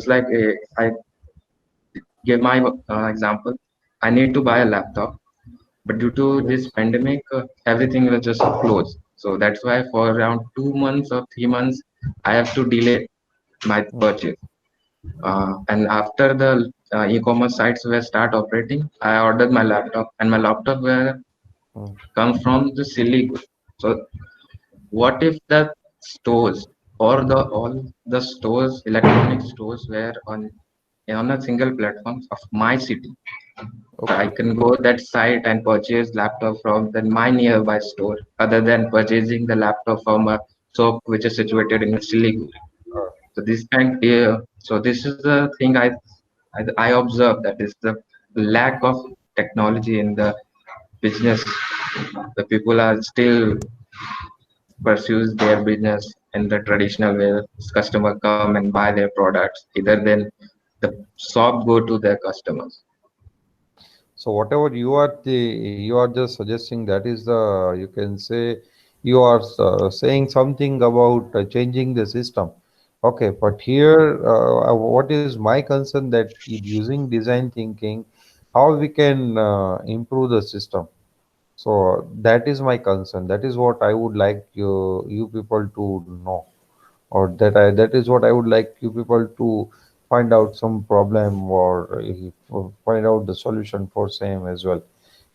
like I give my example, I need to buy a laptop, but due to this pandemic, everything will just close. So that's why for around 2 months or 3 months, I have to delay my purchase. And after the e-commerce sites were start operating, I ordered my laptop, and my laptop will come from the Siliguri. So what if the stores or the all the stores, electronic stores, were on a single platform of my city? So I Okay. can go that site and purchase laptop from then my nearby store, other than purchasing the laptop from a shop which is situated in Siliguri. So this is the thing I observe, that is the lack of technology in the business. The people are still pursues their business in the traditional way. Customer come and buy their products, either then the shop go to their customers. So whatever you are just suggesting, that is the, you can say, you are saying something about changing the system. Okay, but here what is my concern, that using design thinking, how we can improve the system. So that is my concern. That is what I would like you people to know, or that is what I would like you people to find out some problem, or find out the solution for same as well.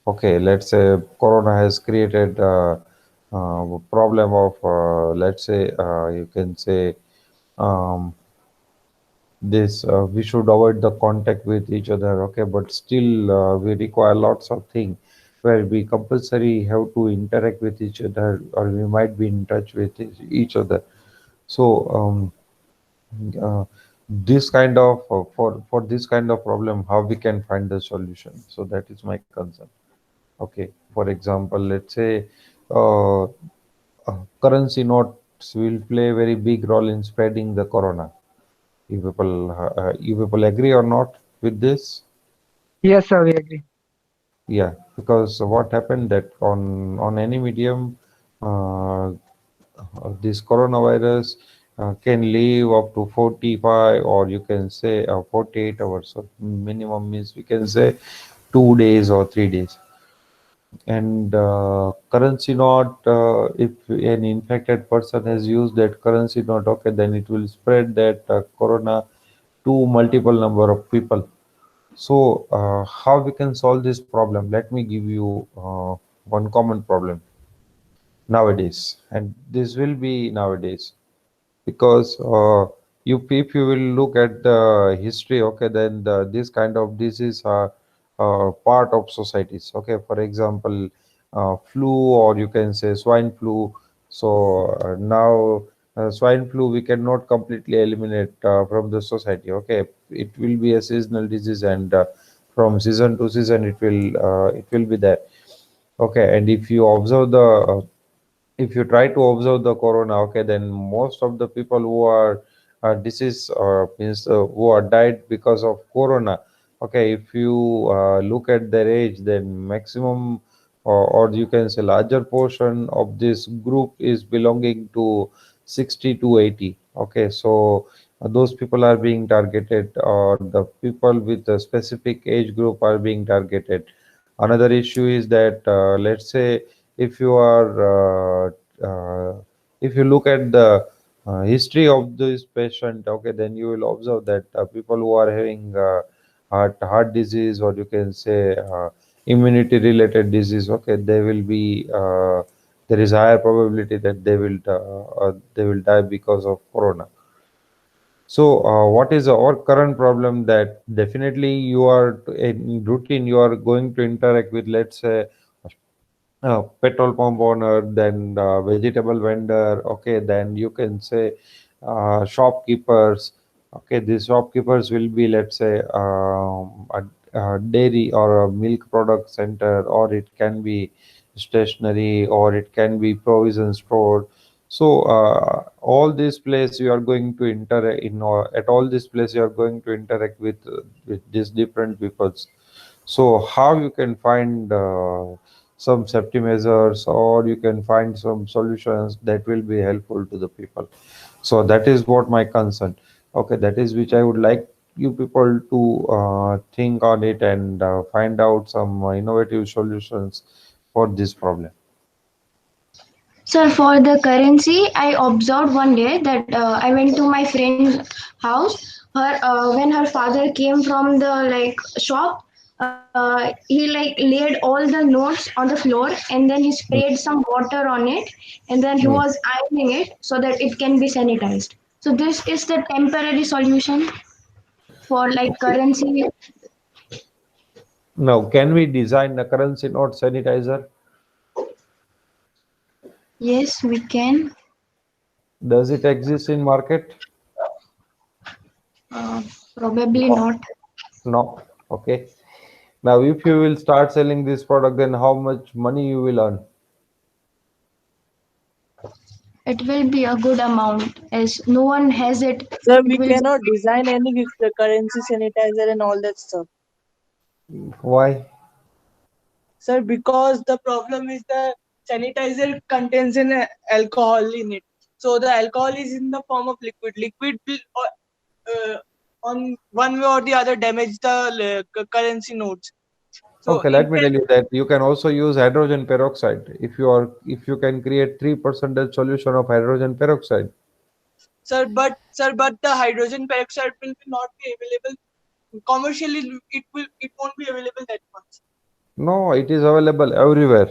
Okay, let's say Corona has created problem of, let's say, you can say, um, this we should avoid the contact with each other. Okay, but still we require lots of things where we compulsory have to interact with each other, or we might be in touch with each other. So uh, this kind of for this kind of problem, how we can find the solution. So that is my concern. Okay, for example, let's say uh, currency notes will play a very big role in spreading the corona. You people agree or not with this? Yes, sir, we agree. Yeah, because what happened that on any medium, uh, this coronavirus can live up to 45, or you can say 48 hours. So minimum means we can say 2 days or 3 days. And currency note, if an infected person has used that currency note, okay, then it will spread that corona to multiple number of people. So how we can solve this problem? Let me give you one common problem nowadays, and this will be nowadays, because you if you will look at the history, okay, then this kind of disease are part of societies. Okay, for example, flu, or you can say swine flu. So now swine flu we cannot completely eliminate from the society. Okay, it will be a seasonal disease, and from season to season it will be there. Okay, and if you try to observe the corona, okay, then most of the people who are disease, means who are died because of corona, okay, if you look at their age, then maximum, or you can say larger portion of this group is belonging to 60 to 80. Okay, so those people are being targeted, or the people with a specific age group are being targeted. Another issue is that, let's say, if you are if you look at the history of this patient, okay, then you will observe that people who are having heart disease, or you can say immunity related disease, okay, they will be there is higher probability that they will die because of corona. So, what is our current problem? That definitely you are in routine, you are going to interact with, let's say, petrol pump owner, then vegetable vendor, okay, then you can say shopkeepers. Okay, these shopkeepers will be, let's say, a dairy or a milk product center, or it can be stationery, or it can be provision store. So all these places you are going to interact in, or at all these places you are going to interact with these different peoples. So how you can find some safety measures, or you can find some solutions that will be helpful to the people. So that is what my concern. Okay, that is which I would like you people to think on it, and find out some innovative solutions for this problem. Sir, for the currency, I observed one day that I went to my friend's house. When her father came from the like shop, he like laid all the notes on the floor, and then he sprayed some water on it, and then he Hmm. was ironing it so that it can be sanitized. So this is the temporary solution for like Okay. currency. Now, can we design a currency note sanitizer? Yes, we can. Does it exist in market? Probably not. No. Okay. Now, if you will start selling this product, then how much money you will earn? It will be a good amount as no one has it. Sir, It we will. cannot design any with the currency sanitizer and all that stuff. Why? Sir, because the problem is the sanitizer contains an alcohol in it. So the alcohol is in the form of liquid. Liquid will on one way or the other damage the currency notes. So Okay, in let me that, tell you that you can also use hydrogen peroxide if you can create 3% solution of hydrogen peroxide. but the hydrogen peroxide will not be available commercially. It won't be available that much. No, it is available everywhere.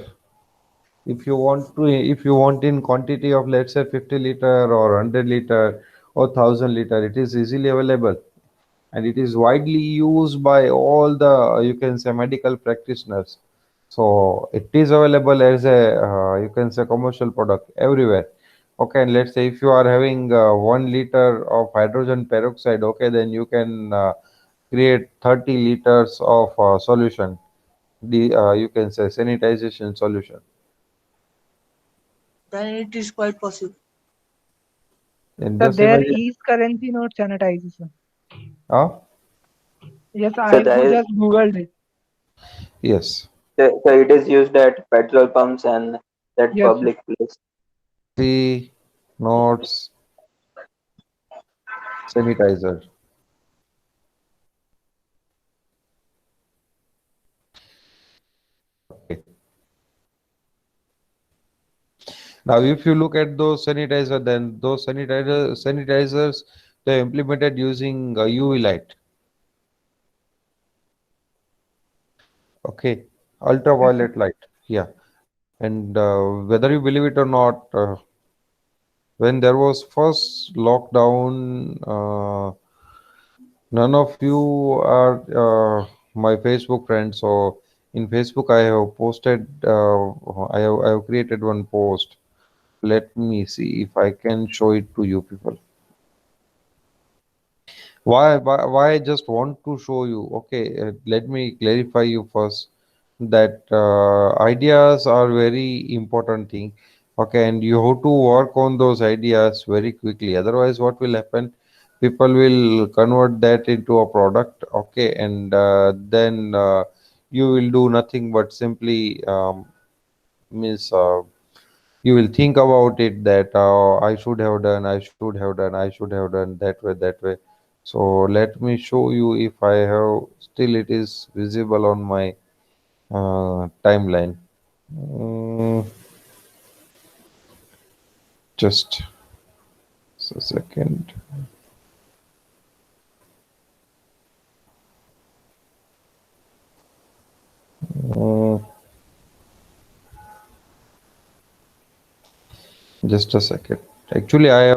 If you want in quantity of, let's say, 50 liter or 100 liter or 1000 liter, it is easily available, and it is widely used by all the, you can say, medical practitioners. So it is available as a, you can say, commercial product everywhere. Okay, and let's say if you are having 1 liter of hydrogen peroxide, okay, then you can create 30 liters of solution, the you can say sanitization solution. Then it is quite possible. And So just there imagine. is currency note sanitization. Huh? Yes, So I there is just googled it. Yes. so it is used at petrol pumps and that Yes, sir. public place. Currency notes sanitizer. Okay. Now, if you look at those sanitizer, then those sanitizers, they implemented using UV light. Okay, Yes, sir. ultraviolet light. Yeah, and whether you believe it or not, when there was first lockdown, none of you are my Facebook friends. So in Facebook, I have posted. I have created one post. Let me see if I can show it to you people. Why I just want to show you. Okay, let me clarify you first that ideas are very important thing. Okay, and you have to work on those ideas very quickly, otherwise what will happen, people will convert that into a product. Okay, and then you will do nothing but simply means you will think about it that I should have done, I should have done, I should have done that way, that way. So let me show you if I have still it is visible on my timeline. Mm, just Just a second. Uh, just a second. Actually, I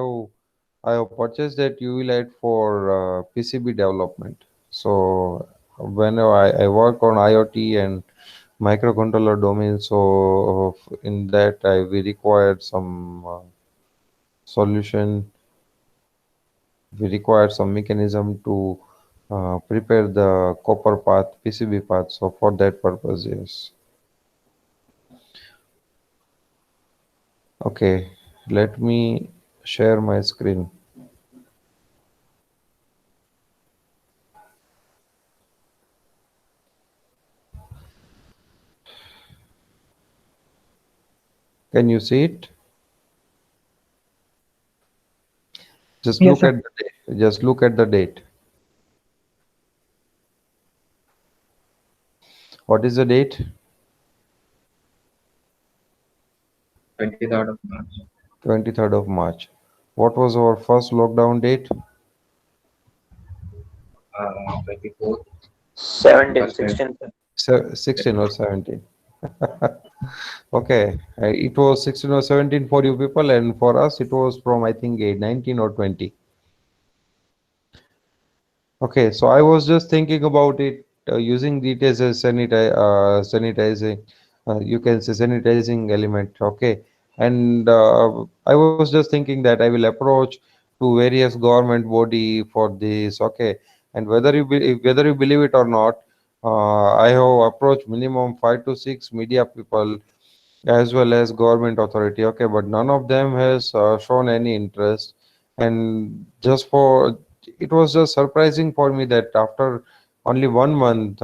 have purchased that UV light for PCB development. So whenever I work on IoT and microcontroller domain, so in that we required some solution. We required some mechanism to prepare the copper path, PCB path. So for that purpose, yes. Okay, let me share my screen. Can you see it? Just Yes, look sir. at the date. Just look at the date. What is the date? 23rd of March. 23rd of March. What was our first lockdown date? 24th, 17, first wave. 16. 16 or 17. Okay, it was 16 or 17 for you people, and for us it was from I think 19 or 20. Okay, so I was just thinking about it using it as a sanitizing, you can say sanitizing element. Okay, and I was just thinking that I will approach to various government body for this. Okay, and whether you believe it or not, I have approached minimum 5 to 6 media people as well as government authority. Okay, but none of them has shown any interest. And just for it was just surprising for me that after only 1 month,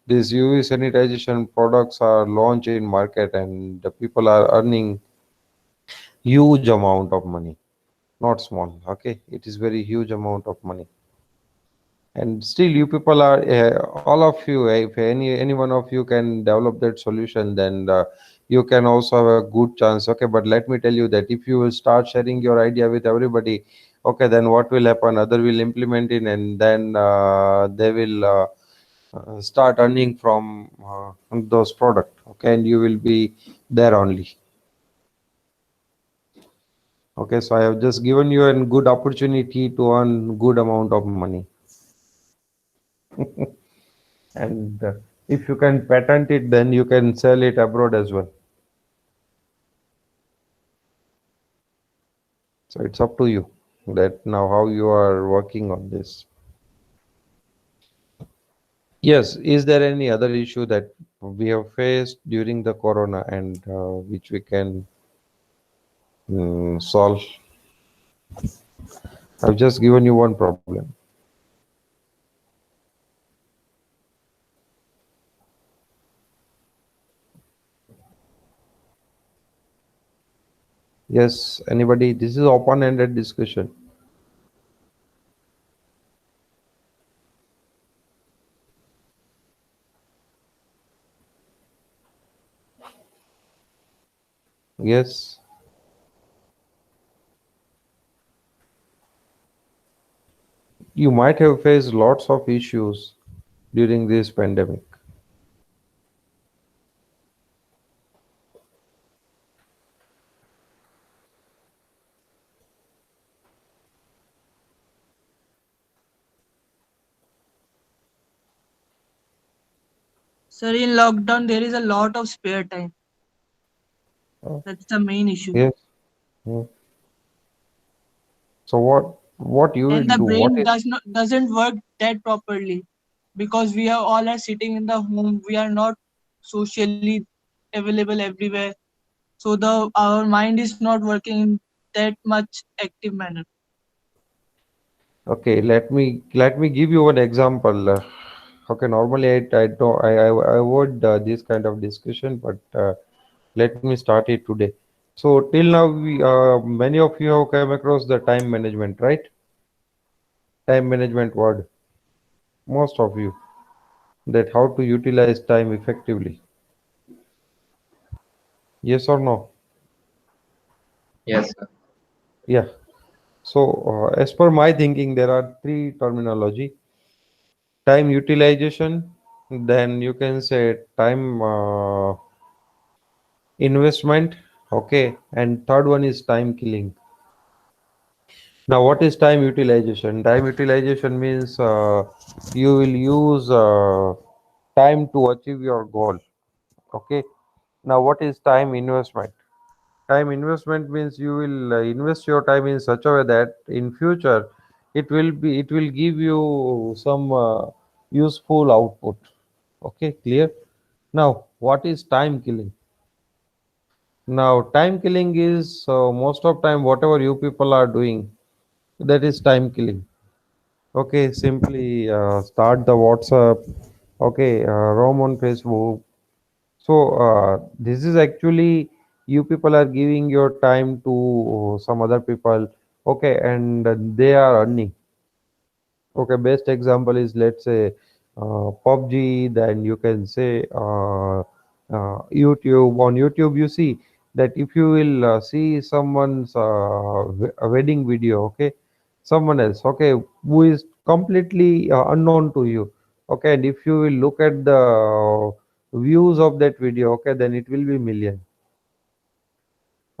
these UV sanitization products are launched in market, and the people are earning huge amount of money. Not small. Okay, it is very huge amount of money. And still you people are all of you, if any one of you can develop that solution, then you can also have a good chance. Okay, but let me tell you that if you will start sharing your idea with everybody, okay, then what will happen, other will implement it, and then they will start earning from those product. Okay, and you will be there only. Okay, so I have just given you a good opportunity to earn good amount of money. And if you can patent it, then you can sell it abroad as well. So it's up to you that now how you are working on this. Yes, is there any other issue that we have faced during the corona and which we can solve? I've just given you one problem. Yes, anybody? This is open-ended discussion. Yes, you might have faced lots of issues during this pandemic. Sir, in lockdown, there is a lot of spare time. Oh, That's the main issue. yes. Mm. So what you And will the do? What brain is doesn't work that properly because we are all are sitting in the home. We are not socially available everywhere. So the our mind is not working in that much active manner. okay? Let me give you one example. Okay, normally I don't I avoid this kind of discussion, but let me start it today. So till now, many of you have come across the time management, right? Time management word. Most of you, that how to utilize time effectively. Yes or no? Yes, sir. Yeah. So as per my thinking, there are three terminology: time utilization, then you can say time investment, okay, and third one is time killing. Now, what is time utilization? Time utilization means you will use time to achieve your goal. Okay. Now, what is time investment? Time investment means you will invest your time in such a way that in future it will give you some useful output. Okay, clear. Now, what is time killing? Now, time killing is most of time whatever you people are doing, that is time killing. Okay, simply start the WhatsApp. Okay, roam on Facebook. So this is actually you people are giving your time to some other people. Okay, and they are earning. Okay, best example is let's say PUBG. Then you can say YouTube. On YouTube, you see that if you will see someone's a wedding video, okay, someone else, okay, who is completely unknown to you, okay, and if you will look at the views of that video, okay, then it will be million.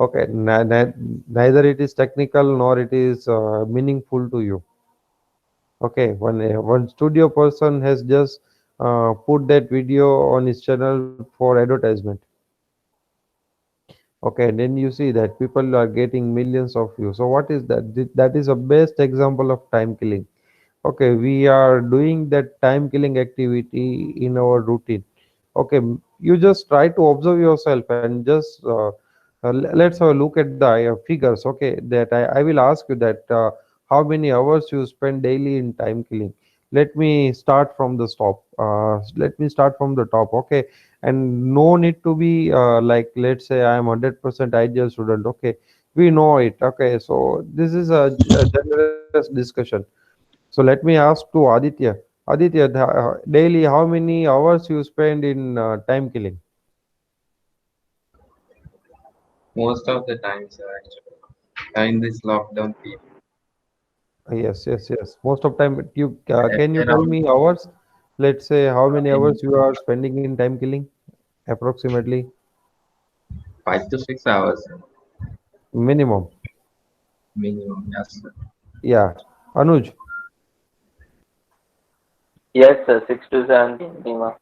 Okay, neither it is technical nor it is meaningful to you. Okay, one studio person has just put that video on his channel for advertisement. Okay, and then you see that people are getting millions of views. So what is that? That is a best example of time killing. Okay, we are doing that time killing activity in our routine. Okay, you just try to observe yourself and just let's have a look at the figures. Okay, that I will ask you that how many hours you spend daily in time killing. Let me start from the top. Let me start from the top. Okay, and no need to be like let's say I am 100% ideal student. Okay, we know it. Okay, so this is a generous discussion. So let me ask to Aditya. Aditya, daily, how many hours you spend in time killing? Most of the times, actually, in this lockdown period, Yes. Most of time, you can you tell around me hours? Let's say how many hours you are spending in time killing, approximately 5 to 6 hours minimum. minimum. Yes, sir. Yeah, Anuj, Yes, sir. 6 to 7 minimum.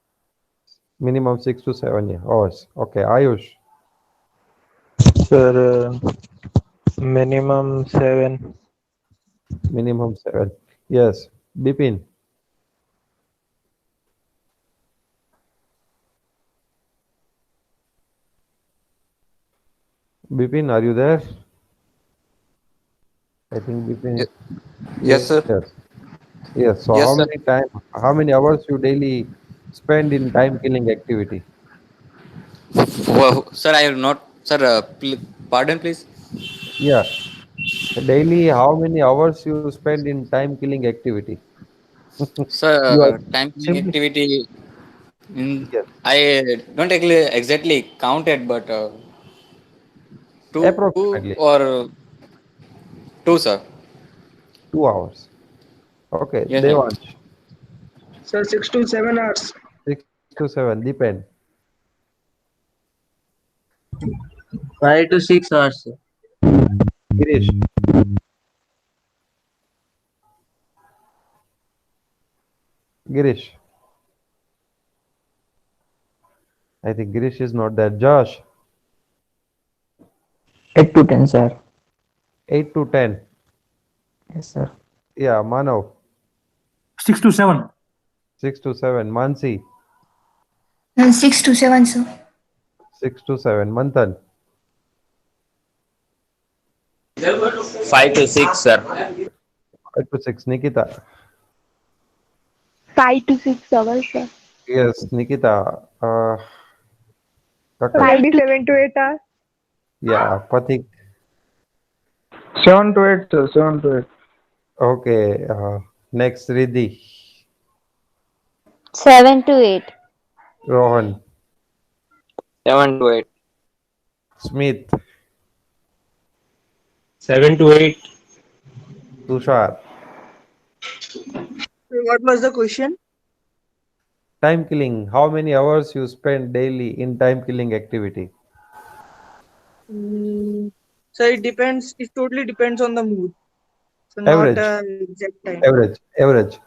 minimum 6 to 7 hours. Okay, Ayush, Sir, minimum 7. minimum 7. Yes, Bipin, Bipin, are you there? I think Bipin. Yes, sir. Yes, yes. So Yes, sir. how many hours you daily spend in time killing activity? Wow, sir, I will not. Sir, pardon, please. Yeah, daily, how many hours you spend in time killing activity? Sir, You are time killing simply activity. yes, I don't exactly count it, but two approximately or two, sir. 2 hours. Okay, Yes, sir. Devansh, Sir, 6 to 7 hours. 6 to 7, depend. 5 to 6 hours, sir. Girish, Girish. I think Girish is not there. Josh, 8 to 10, sir. 8 to 10. Yes, sir. Yeah, Manav, 6 to 7. 6 to 7. Mansi, 6 to 7, sir. 6 to 7. Manthan, 5 to 6, sir. 5 to 6. Nikita, 5 to 6 hours, sir. yes, Nikita. Kakal, Five Maybe to 7 to 8 hours. yeah, Patik. 7 to 8, sir. 7 to 8. Okay, next Riddhi, 7 to 8. Rohan, 7 to 8. Smith, 7 to 8. Tushar. What was the question? Time killing. How many hours you spend daily in time killing activity? Mm, so it depends. It totally depends on the mood. So not Average. a exact time. Average. Average.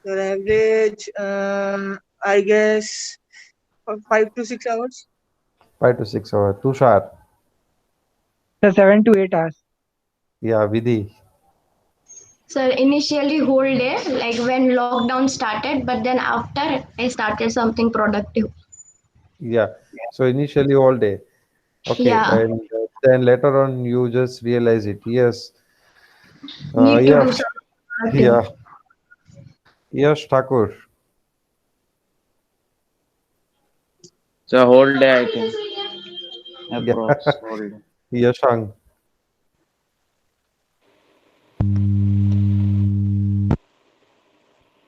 The average, I guess, 5 to 6 hours. 5 to 6 hours. Tushar. So 7 to 8 hours. Yeah, Vidhi. So initially whole day, like when lockdown started, but then after I started something productive. Yeah. So initially all day. Okay. Yeah, And then later on you just realize it. Yes. need to Yeah. do something productive. Yeah. Yes, Thakur. So whole day I think, Yeah. approx whole day. Yashang.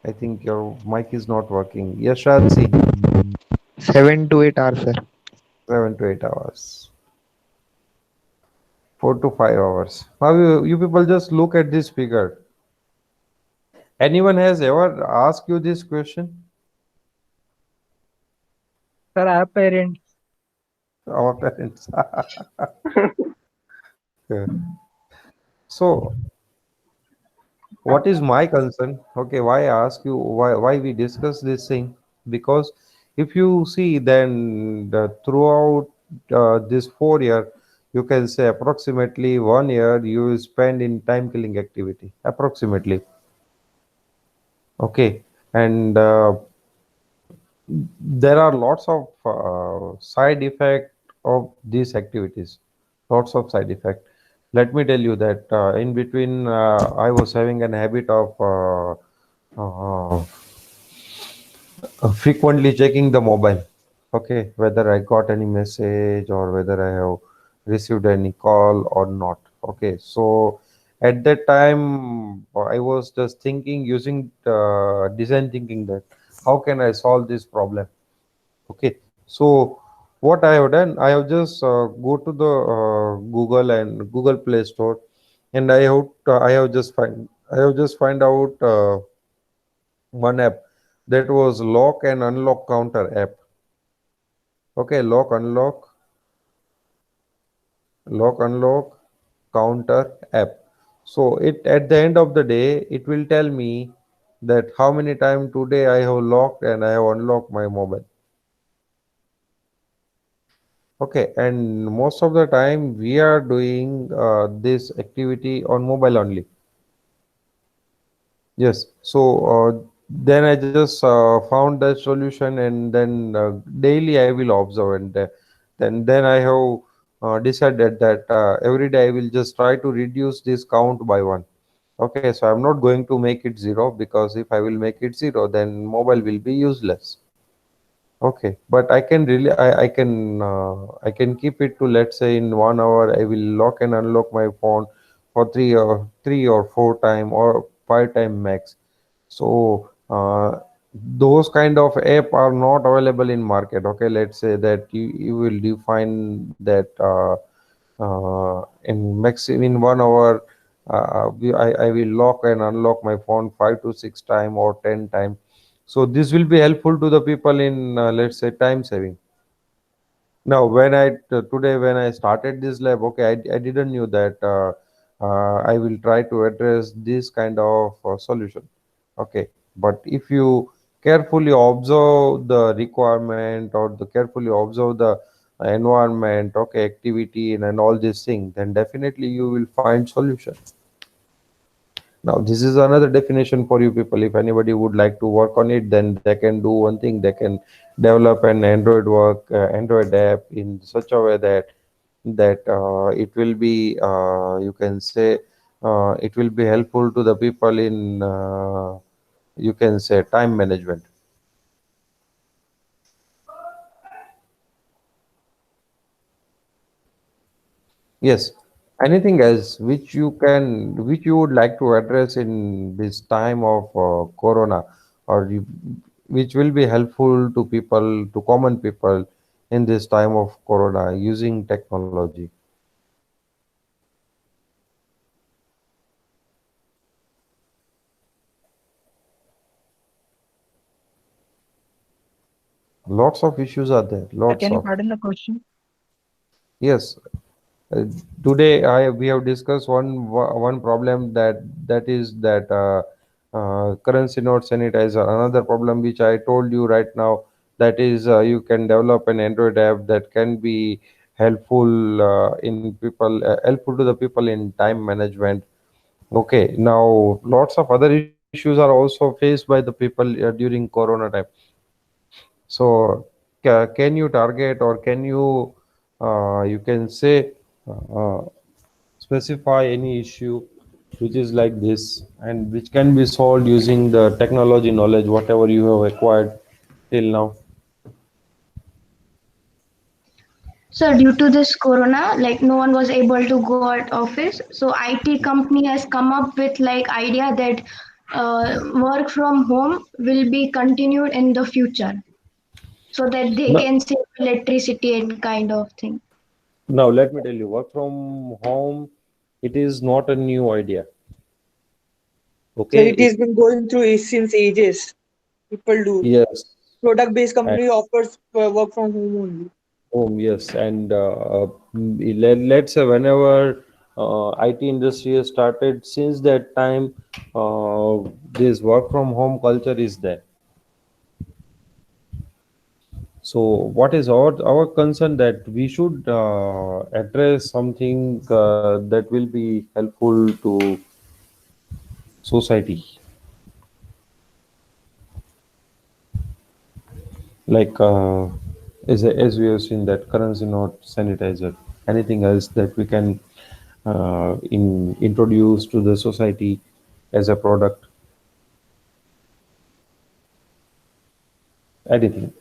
I think your mic is not working. Yashadzi. 7 to 8 hours, sir. 7 to 8 hours. 4 to 5 hours. Now you people just look at this figure. Anyone has ever asked you this question? Sir, I have parents. Our parents. Yeah. So what is my concern? Okay, why I ask you why we discuss this thing? Because if you see, then throughout this 4 year, you can say approximately 1 year you will spend in time killing activity. Approximately. Okay, and there are lots of side effect of these activities. Lots of side effect. Let me tell you that in between, I was having an habit of frequently checking the mobile. Okay, whether I got any message or whether I have received any call or not. Okay, so at that time, I was just thinking, using design thinking, that how can I solve this problem. Okay, so what I have done, I have just go to the Google and Google Play Store, and I have just find out one app that was lock and unlock counter app. Okay, lock unlock counter app. So it, at the end of the day, it will tell me that how many time today I have locked and I have unlocked my mobile. Okay, and most of the time we are doing this activity on mobile only. Yes, so then I just found that solution, and then daily I will observe, and then I have decided that every day I will just try to reduce this count by one. Okay, so I'm not going to make it zero, because if I will make it zero, then mobile will be useless. Okay, but I can keep it to, let's say, in 1 hour I will lock and unlock my phone for three or four time or 5 time max. So those kind of app are not available in market. Okay, let's say that you will define that in maximum in 1 hour, I will lock and unlock my phone 5 to 6 time or 10 time. So this will be helpful to the people in, let's say, time saving. Now, today when I started this lab, okay, I didn't knew that I will try to address this kind of solution. Okay, but if you carefully observe the requirement, or the carefully observe the environment, okay, activity, and all these things, then definitely you will find solution. Now, this is another definition for you people. If anybody would like to work on it, then they can do one thing. They can develop an Android app in such a way that it will be, you can say, it will be helpful to the people in, you can say, time management. Yes. Anything else which you would like to address in this time of Corona, or which will be helpful to people, to common people, in this time of Corona using technology? Lots of issues are there. Lots Can you of. pardon the question? Yes. Uh, Today, we have discussed one problem, that is that currency note sanitizer. Another problem which I told you right now, that is you can develop an Android app that can be helpful to the people in time management. Okay, now lots of other issues are also faced by the people during Corona time. So, can you target, or can you can say, uh, specify any issue which is like this and which can be solved using the technology knowledge whatever you have acquired till now? So due to this corona, like no one was able to go at office. So IT company has come up with like idea that work from home will be continued in the future, so that they No, can save electricity and kind of thing. now let me tell you, work from home, it is not a new idea. So Okay, it has been going through it since ages. People do. yes, Product-based and company offers work from home only. home, yes, and let's say whenever IT industry has started, since that time, this work from home culture is there. So, what is our concern, that we should address something that will be helpful to society, like as we have seen that currency note sanitizer, anything else that we can introduce to the society as a product, anything.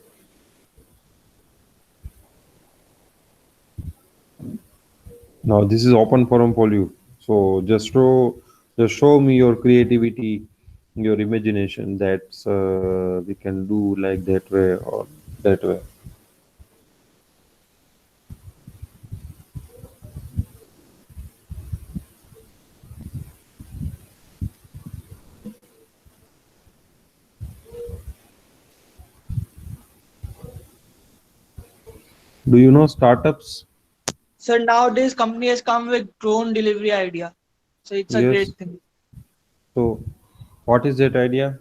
Now this is open forum for you. So just show me your creativity, your imagination. That we can do like that way or that way. Do you know startups? So nowadays company has come with drone delivery idea. So it's a Yes. great thing. So what is that idea?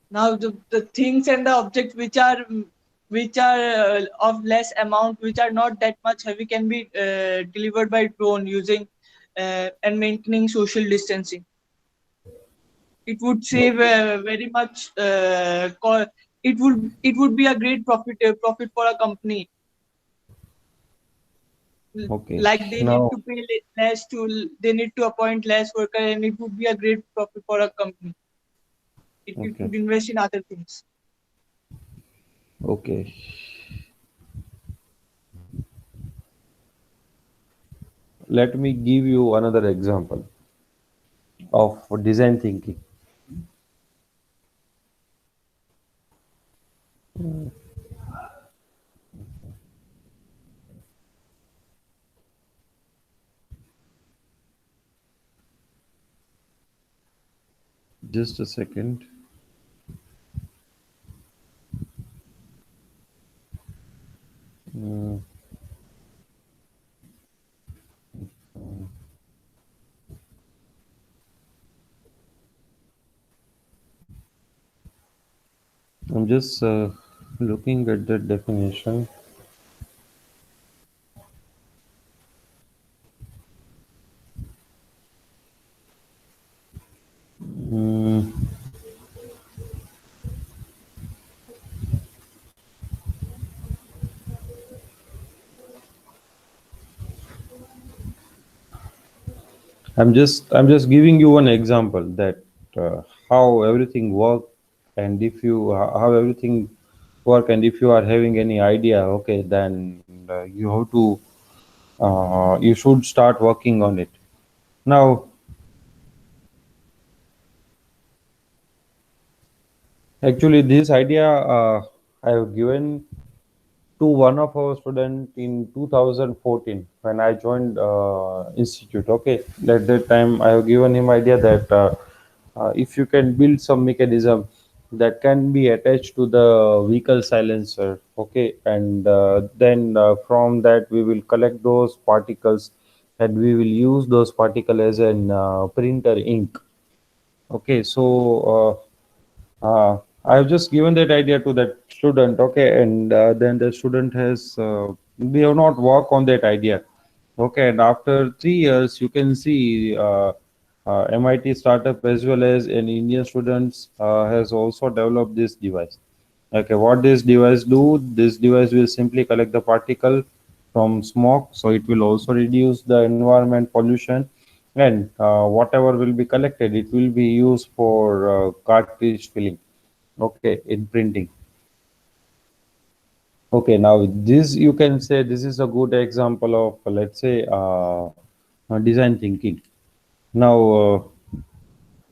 Now the things and the objects which are of less amount, which are not that much heavy, can be delivered by drone using and maintaining social distancing. It would save very much. It would be a great profit for a company. Okay. Like they need Now, to pay less to, they need to appoint less worker, and it would be a great profit for a company if it okay. could invest in other things. Okay. Let me give you another example of design thinking. Just a second. Mm, I'm just looking at the definition. Mm, I'm just giving you one example that how everything work, and if you how everything work, and if you are having any idea, okay, then you should start working on it. Now, actually, this idea I have given to one of our students in 2014 when I joined institute. Okay, at that time I have given him idea that if you can build some mechanism that can be attached to the vehicle silencer. Okay, and then from that we will collect those particles, and we will use those particles as an printer ink. Okay, so I have just given that idea to that student. Okay, and then the student has we have not worked on that idea. Okay, and after 3 years, you can see MIT startup as well as an Indian students has also developed this device. Okay, what this device do? This device will simply collect the particle from smoke, so it will also reduce the environment pollution, and whatever will be collected, it will be used for cartridge filling. Okay, in printing. Okay, now this you can say this is a good example of let's say design thinking. Now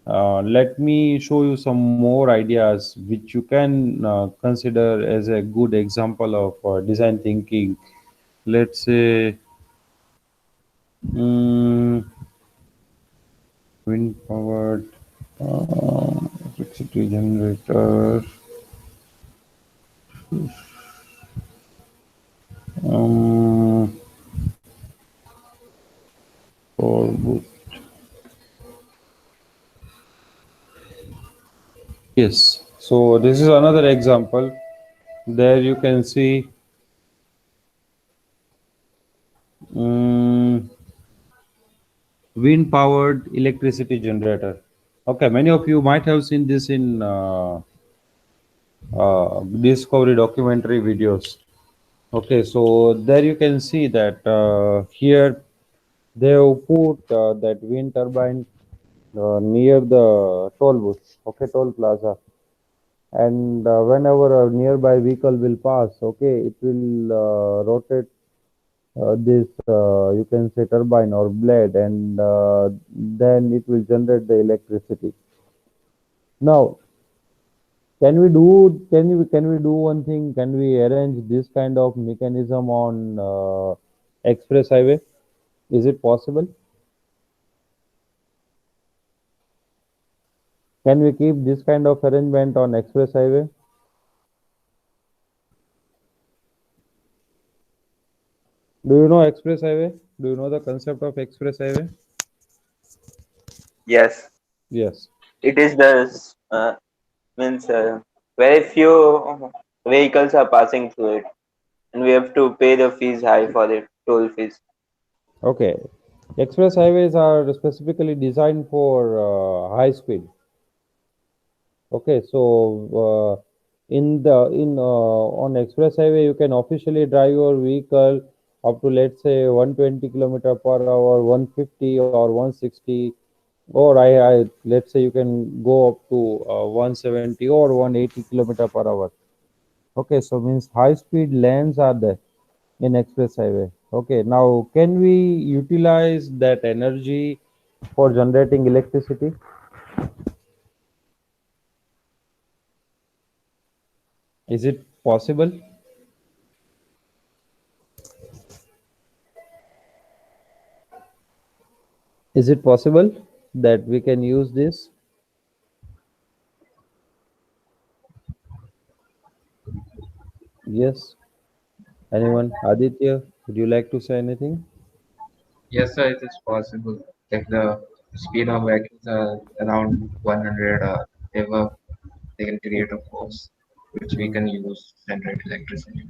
let me show you some more ideas which you can consider as a good example of design thinking. Let's say mm, wind powered electricity generator. Um, for Yes, so this is another example. There you can see um, wind powered electricity generator. Okay, many of you might have seen this in Discovery documentary videos. Okay, so there you can see that here they have put that wind turbine near the toll booth, okay, toll plaza. And whenever a nearby vehicle will pass, okay, it will rotate this, you can say, turbine or blade, and then it will generate the electricity. Now, can we do one thing? Can we arrange this kind of mechanism on express highway? Is it possible? Can we keep this kind of arrangement on express highway? Do you know express highway? Do you know the concept of express highway? Yes, Yes. it is the means very few vehicles are passing through it, and we have to pay the fees high for the toll fees. Okay. Express highways are specifically designed for high speed. Okay, so on express highway you can officially drive your vehicle up to let's say 120 kilometer per hour, 150 or 160, or I let's say you can go up to 170 or 180 kilometer per hour. Okay, so means high speed lanes are there in express highway. Okay, now can we utilize that energy for generating electricity? Is it possible? Is it possible that we can use this? Yes. Anyone? Aditya, would you like to say anything? Yes, sir, it is possible. If the speed of vehicles are around 100 or above, they can create a force which we Mm. can use to generate electricity.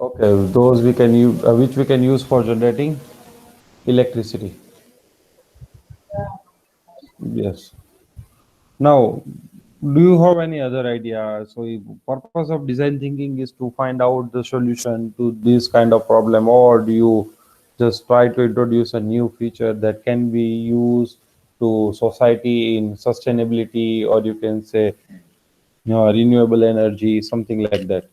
Okay, those we can use, which we can use for generating electricity. Yes. Now, do you have any other idea? So, purpose of design thinking is to find out the solution to this kind of problem, or do you just try to introduce a new feature that can be used to society in sustainability, or you can say, renewable energy, something like that?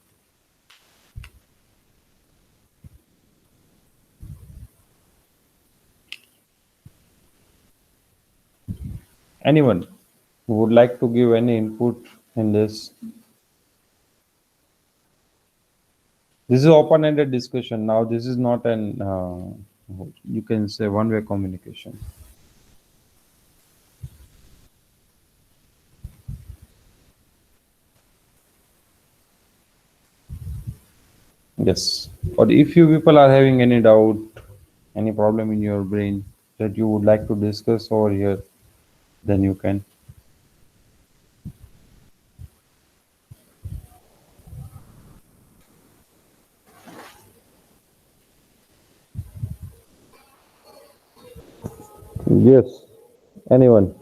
Anyone who would like to give any input in this? This is open-ended discussion. Now, this is not an you can say one-way communication. Yes. Or if you people are having any doubt, any problem in your brain that you would like to discuss over here, then you can. Yes. Anyone?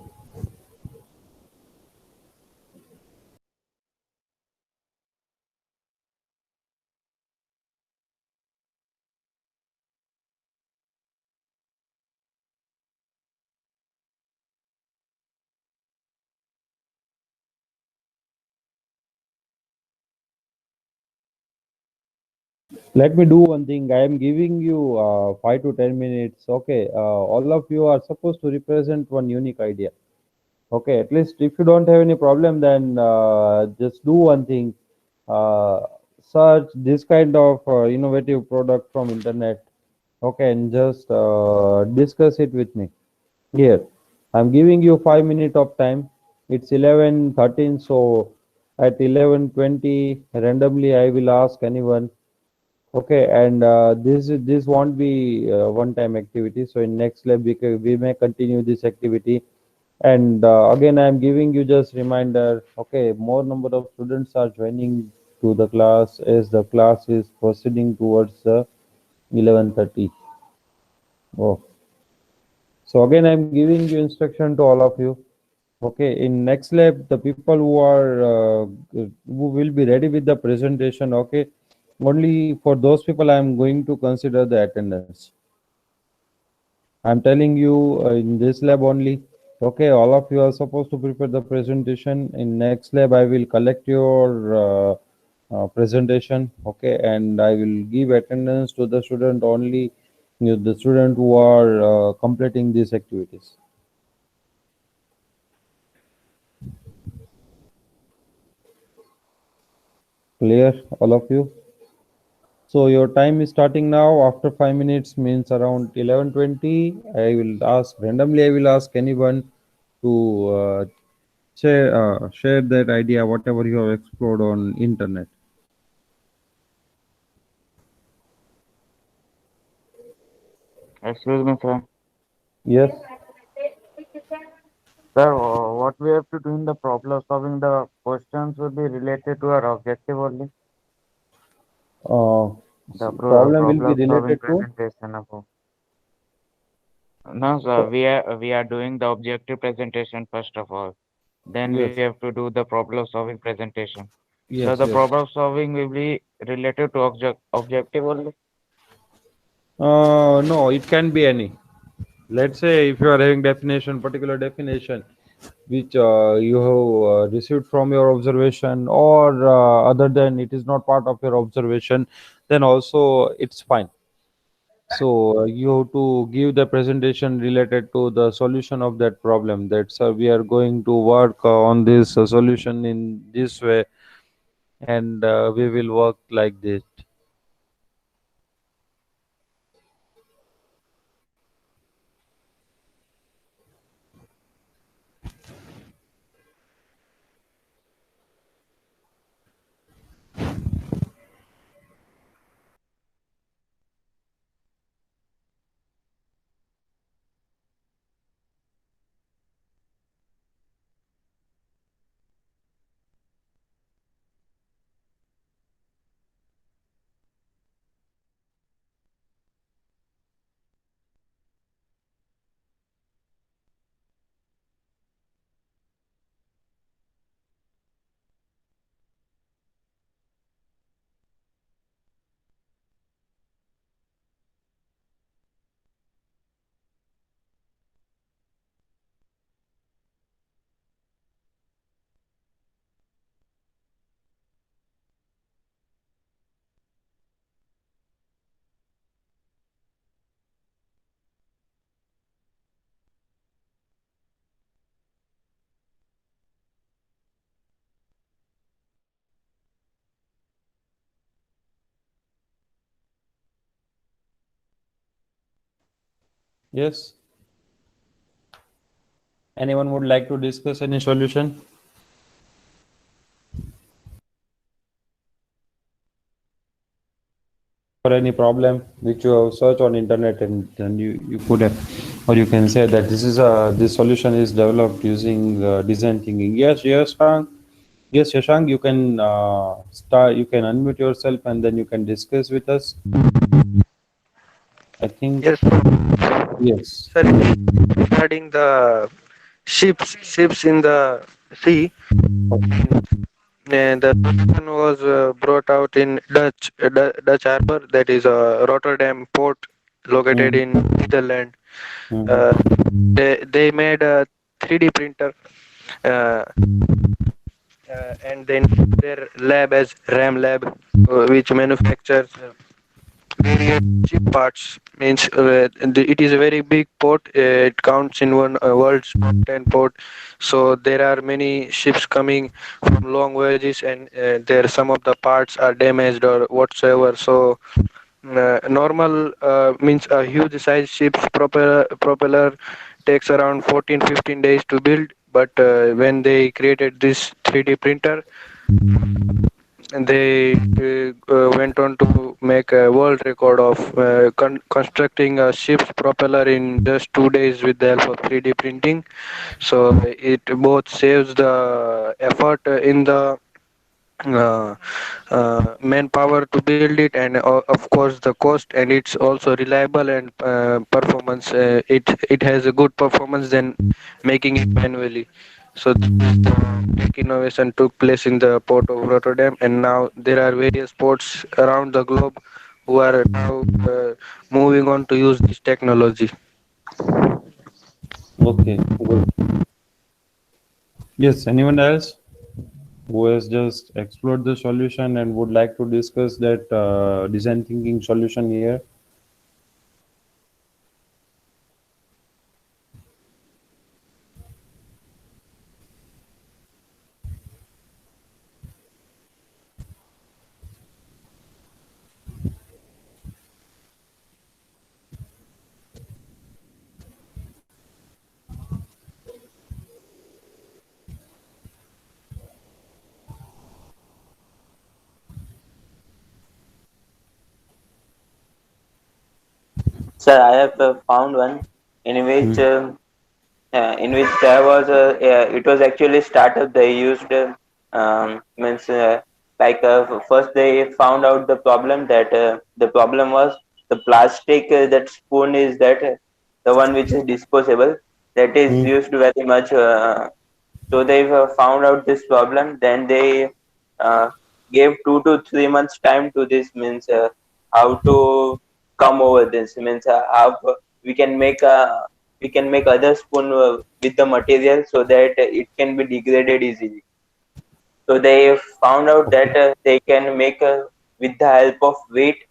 Let me do one thing. I am giving you 5 to 10 minutes. Okay. All of you are supposed to represent one unique idea. Okay. At least if you don't have any problem, then just do one thing. Uh, Search this kind of innovative product from internet. Okay, and just discuss it with me. Here, I'm giving you 5 minutes of time. It's 11:13, so at 11:20, randomly I will ask anyone. Okay, and this won't be one-time activity. So in next lab we may continue this activity. And again, I'm giving you just reminder. Okay, more number of students are joining to the class as the class is proceeding towards 11:30. Oh, so again, I'm giving you instruction to all of you. Okay, in next lab, the people who are who will be ready with the presentation. Okay, only for those people I'm going to consider the attendance. I'm telling you in this lab only. Okay, all of you are supposed to prepare the presentation. In next lab, I will collect your presentation. Okay, and I will give attendance to the student only. The student who are completing these activities. Clear, all of you? So your time is starting now. After 5 minutes means around 11:20. I will ask randomly. I will ask anyone to share that idea, whatever you have explored on internet. Excuse me, sir. Yes. Sir, what we have to do in the problem solving, the questions will be related to our objective only. Uh, The Problem will be problem solving related to. presentation about. No, sir, we are doing the objective presentation first of all. Then we Yes. have to do the problem solving presentation. So Yes. the Yes. problem solving will be related to objective only. No, it can be any. Let's say if you are having definition, particular definition, which you have received from your observation, or other than it is not part of your observation, then also it's fine. So you have to give the presentation related to the solution of that problem. That we are going to work on this solution in this way, and we will work like this. Yes. Anyone would like to discuss any solution? for any problem which you have searched on internet, and then you could have, or you can say that this solution is developed using design thinking. Yes, yes, Frank. Yes, Shashank, you can start. You can unmute yourself and then you can discuss with us. I think Yes, yes. sir. It is regarding the ships in the sea. And the solution was brought out in Dutch harbor, that is Rotterdam port, located Mm, in Netherlands. mhm. Uh, they made a 3D printer, uh, and then their lab as RAM lab, which manufactures various chip parts. Means it is a very big port. It counts in one world's top 10 port. So there are many ships coming from long voyages, and there some of the parts are damaged or whatsoever. So normal means a huge size ship's propeller takes around 14-15 days to build. But when they created this 3D printer, and they went on to make a world record of constructing a ship's propeller in just 2 days with the help of 3D printing. So it both saves the effort in the manpower to build it, and of course the cost, and it's also reliable and performance. It has a good performance than making it manually. So the big innovation took place in the port of Rotterdam, and now there are various ports around the globe who are now moving on to use this technology. Okay, good. Yes, anyone else who has just explored the solution and would like to discuss that design thinking solution here? Sir, I have found one in which Hmm. there was it was actually startup. They used means like first they found out the problem, that the problem was the plastic, that spoon is that the one which is disposable, that is Hmm. used very much. So they found out this problem. Then they uh, gave 2 to 3 months time to this, means how to come over this, means how we can make a we can make other spoon with the material so that it can be degraded easily. So they found out that they can make with the help of weight.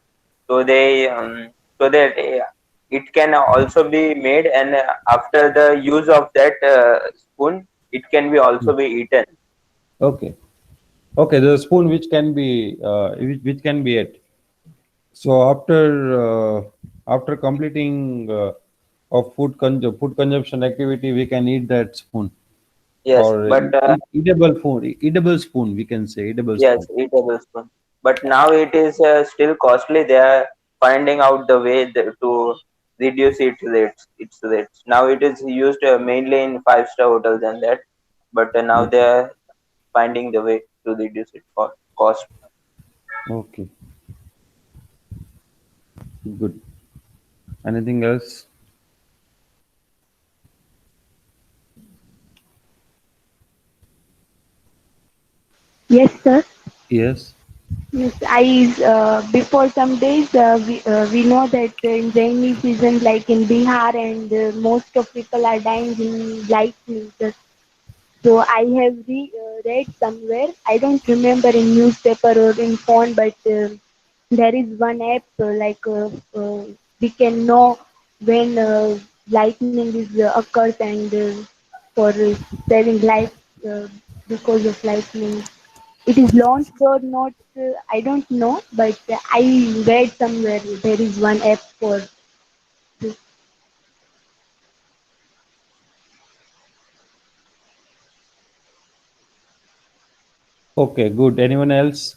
So they so that it can also be made, and after the use of that spoon, it can be also be eaten. Okay. Okay, the spoon which can be ate. So after completing of food consumption activity, we can eat that spoon, Yes, or but eatable spoon. We can say eatable yes, spoon. eatable spoon. But now it is still costly. They are finding out the way to reduce its rates. Now it is used mainly in five-star hotels and that, but now they Okay. are finding the way to reduce it cost. Okay. Good. Anything else? Yes, sir. Yes. Yes, before some days we know that in rainy season, like in Bihar, and most of people are dying in lightning. So I have read somewhere. I don't remember in newspaper or in phone, but there is one app we can know when lightning is occurs, and for saving life because of lightning. It is launched or not, I don't know, but I read somewhere there is one app for this. Okay. Good. Anyone else?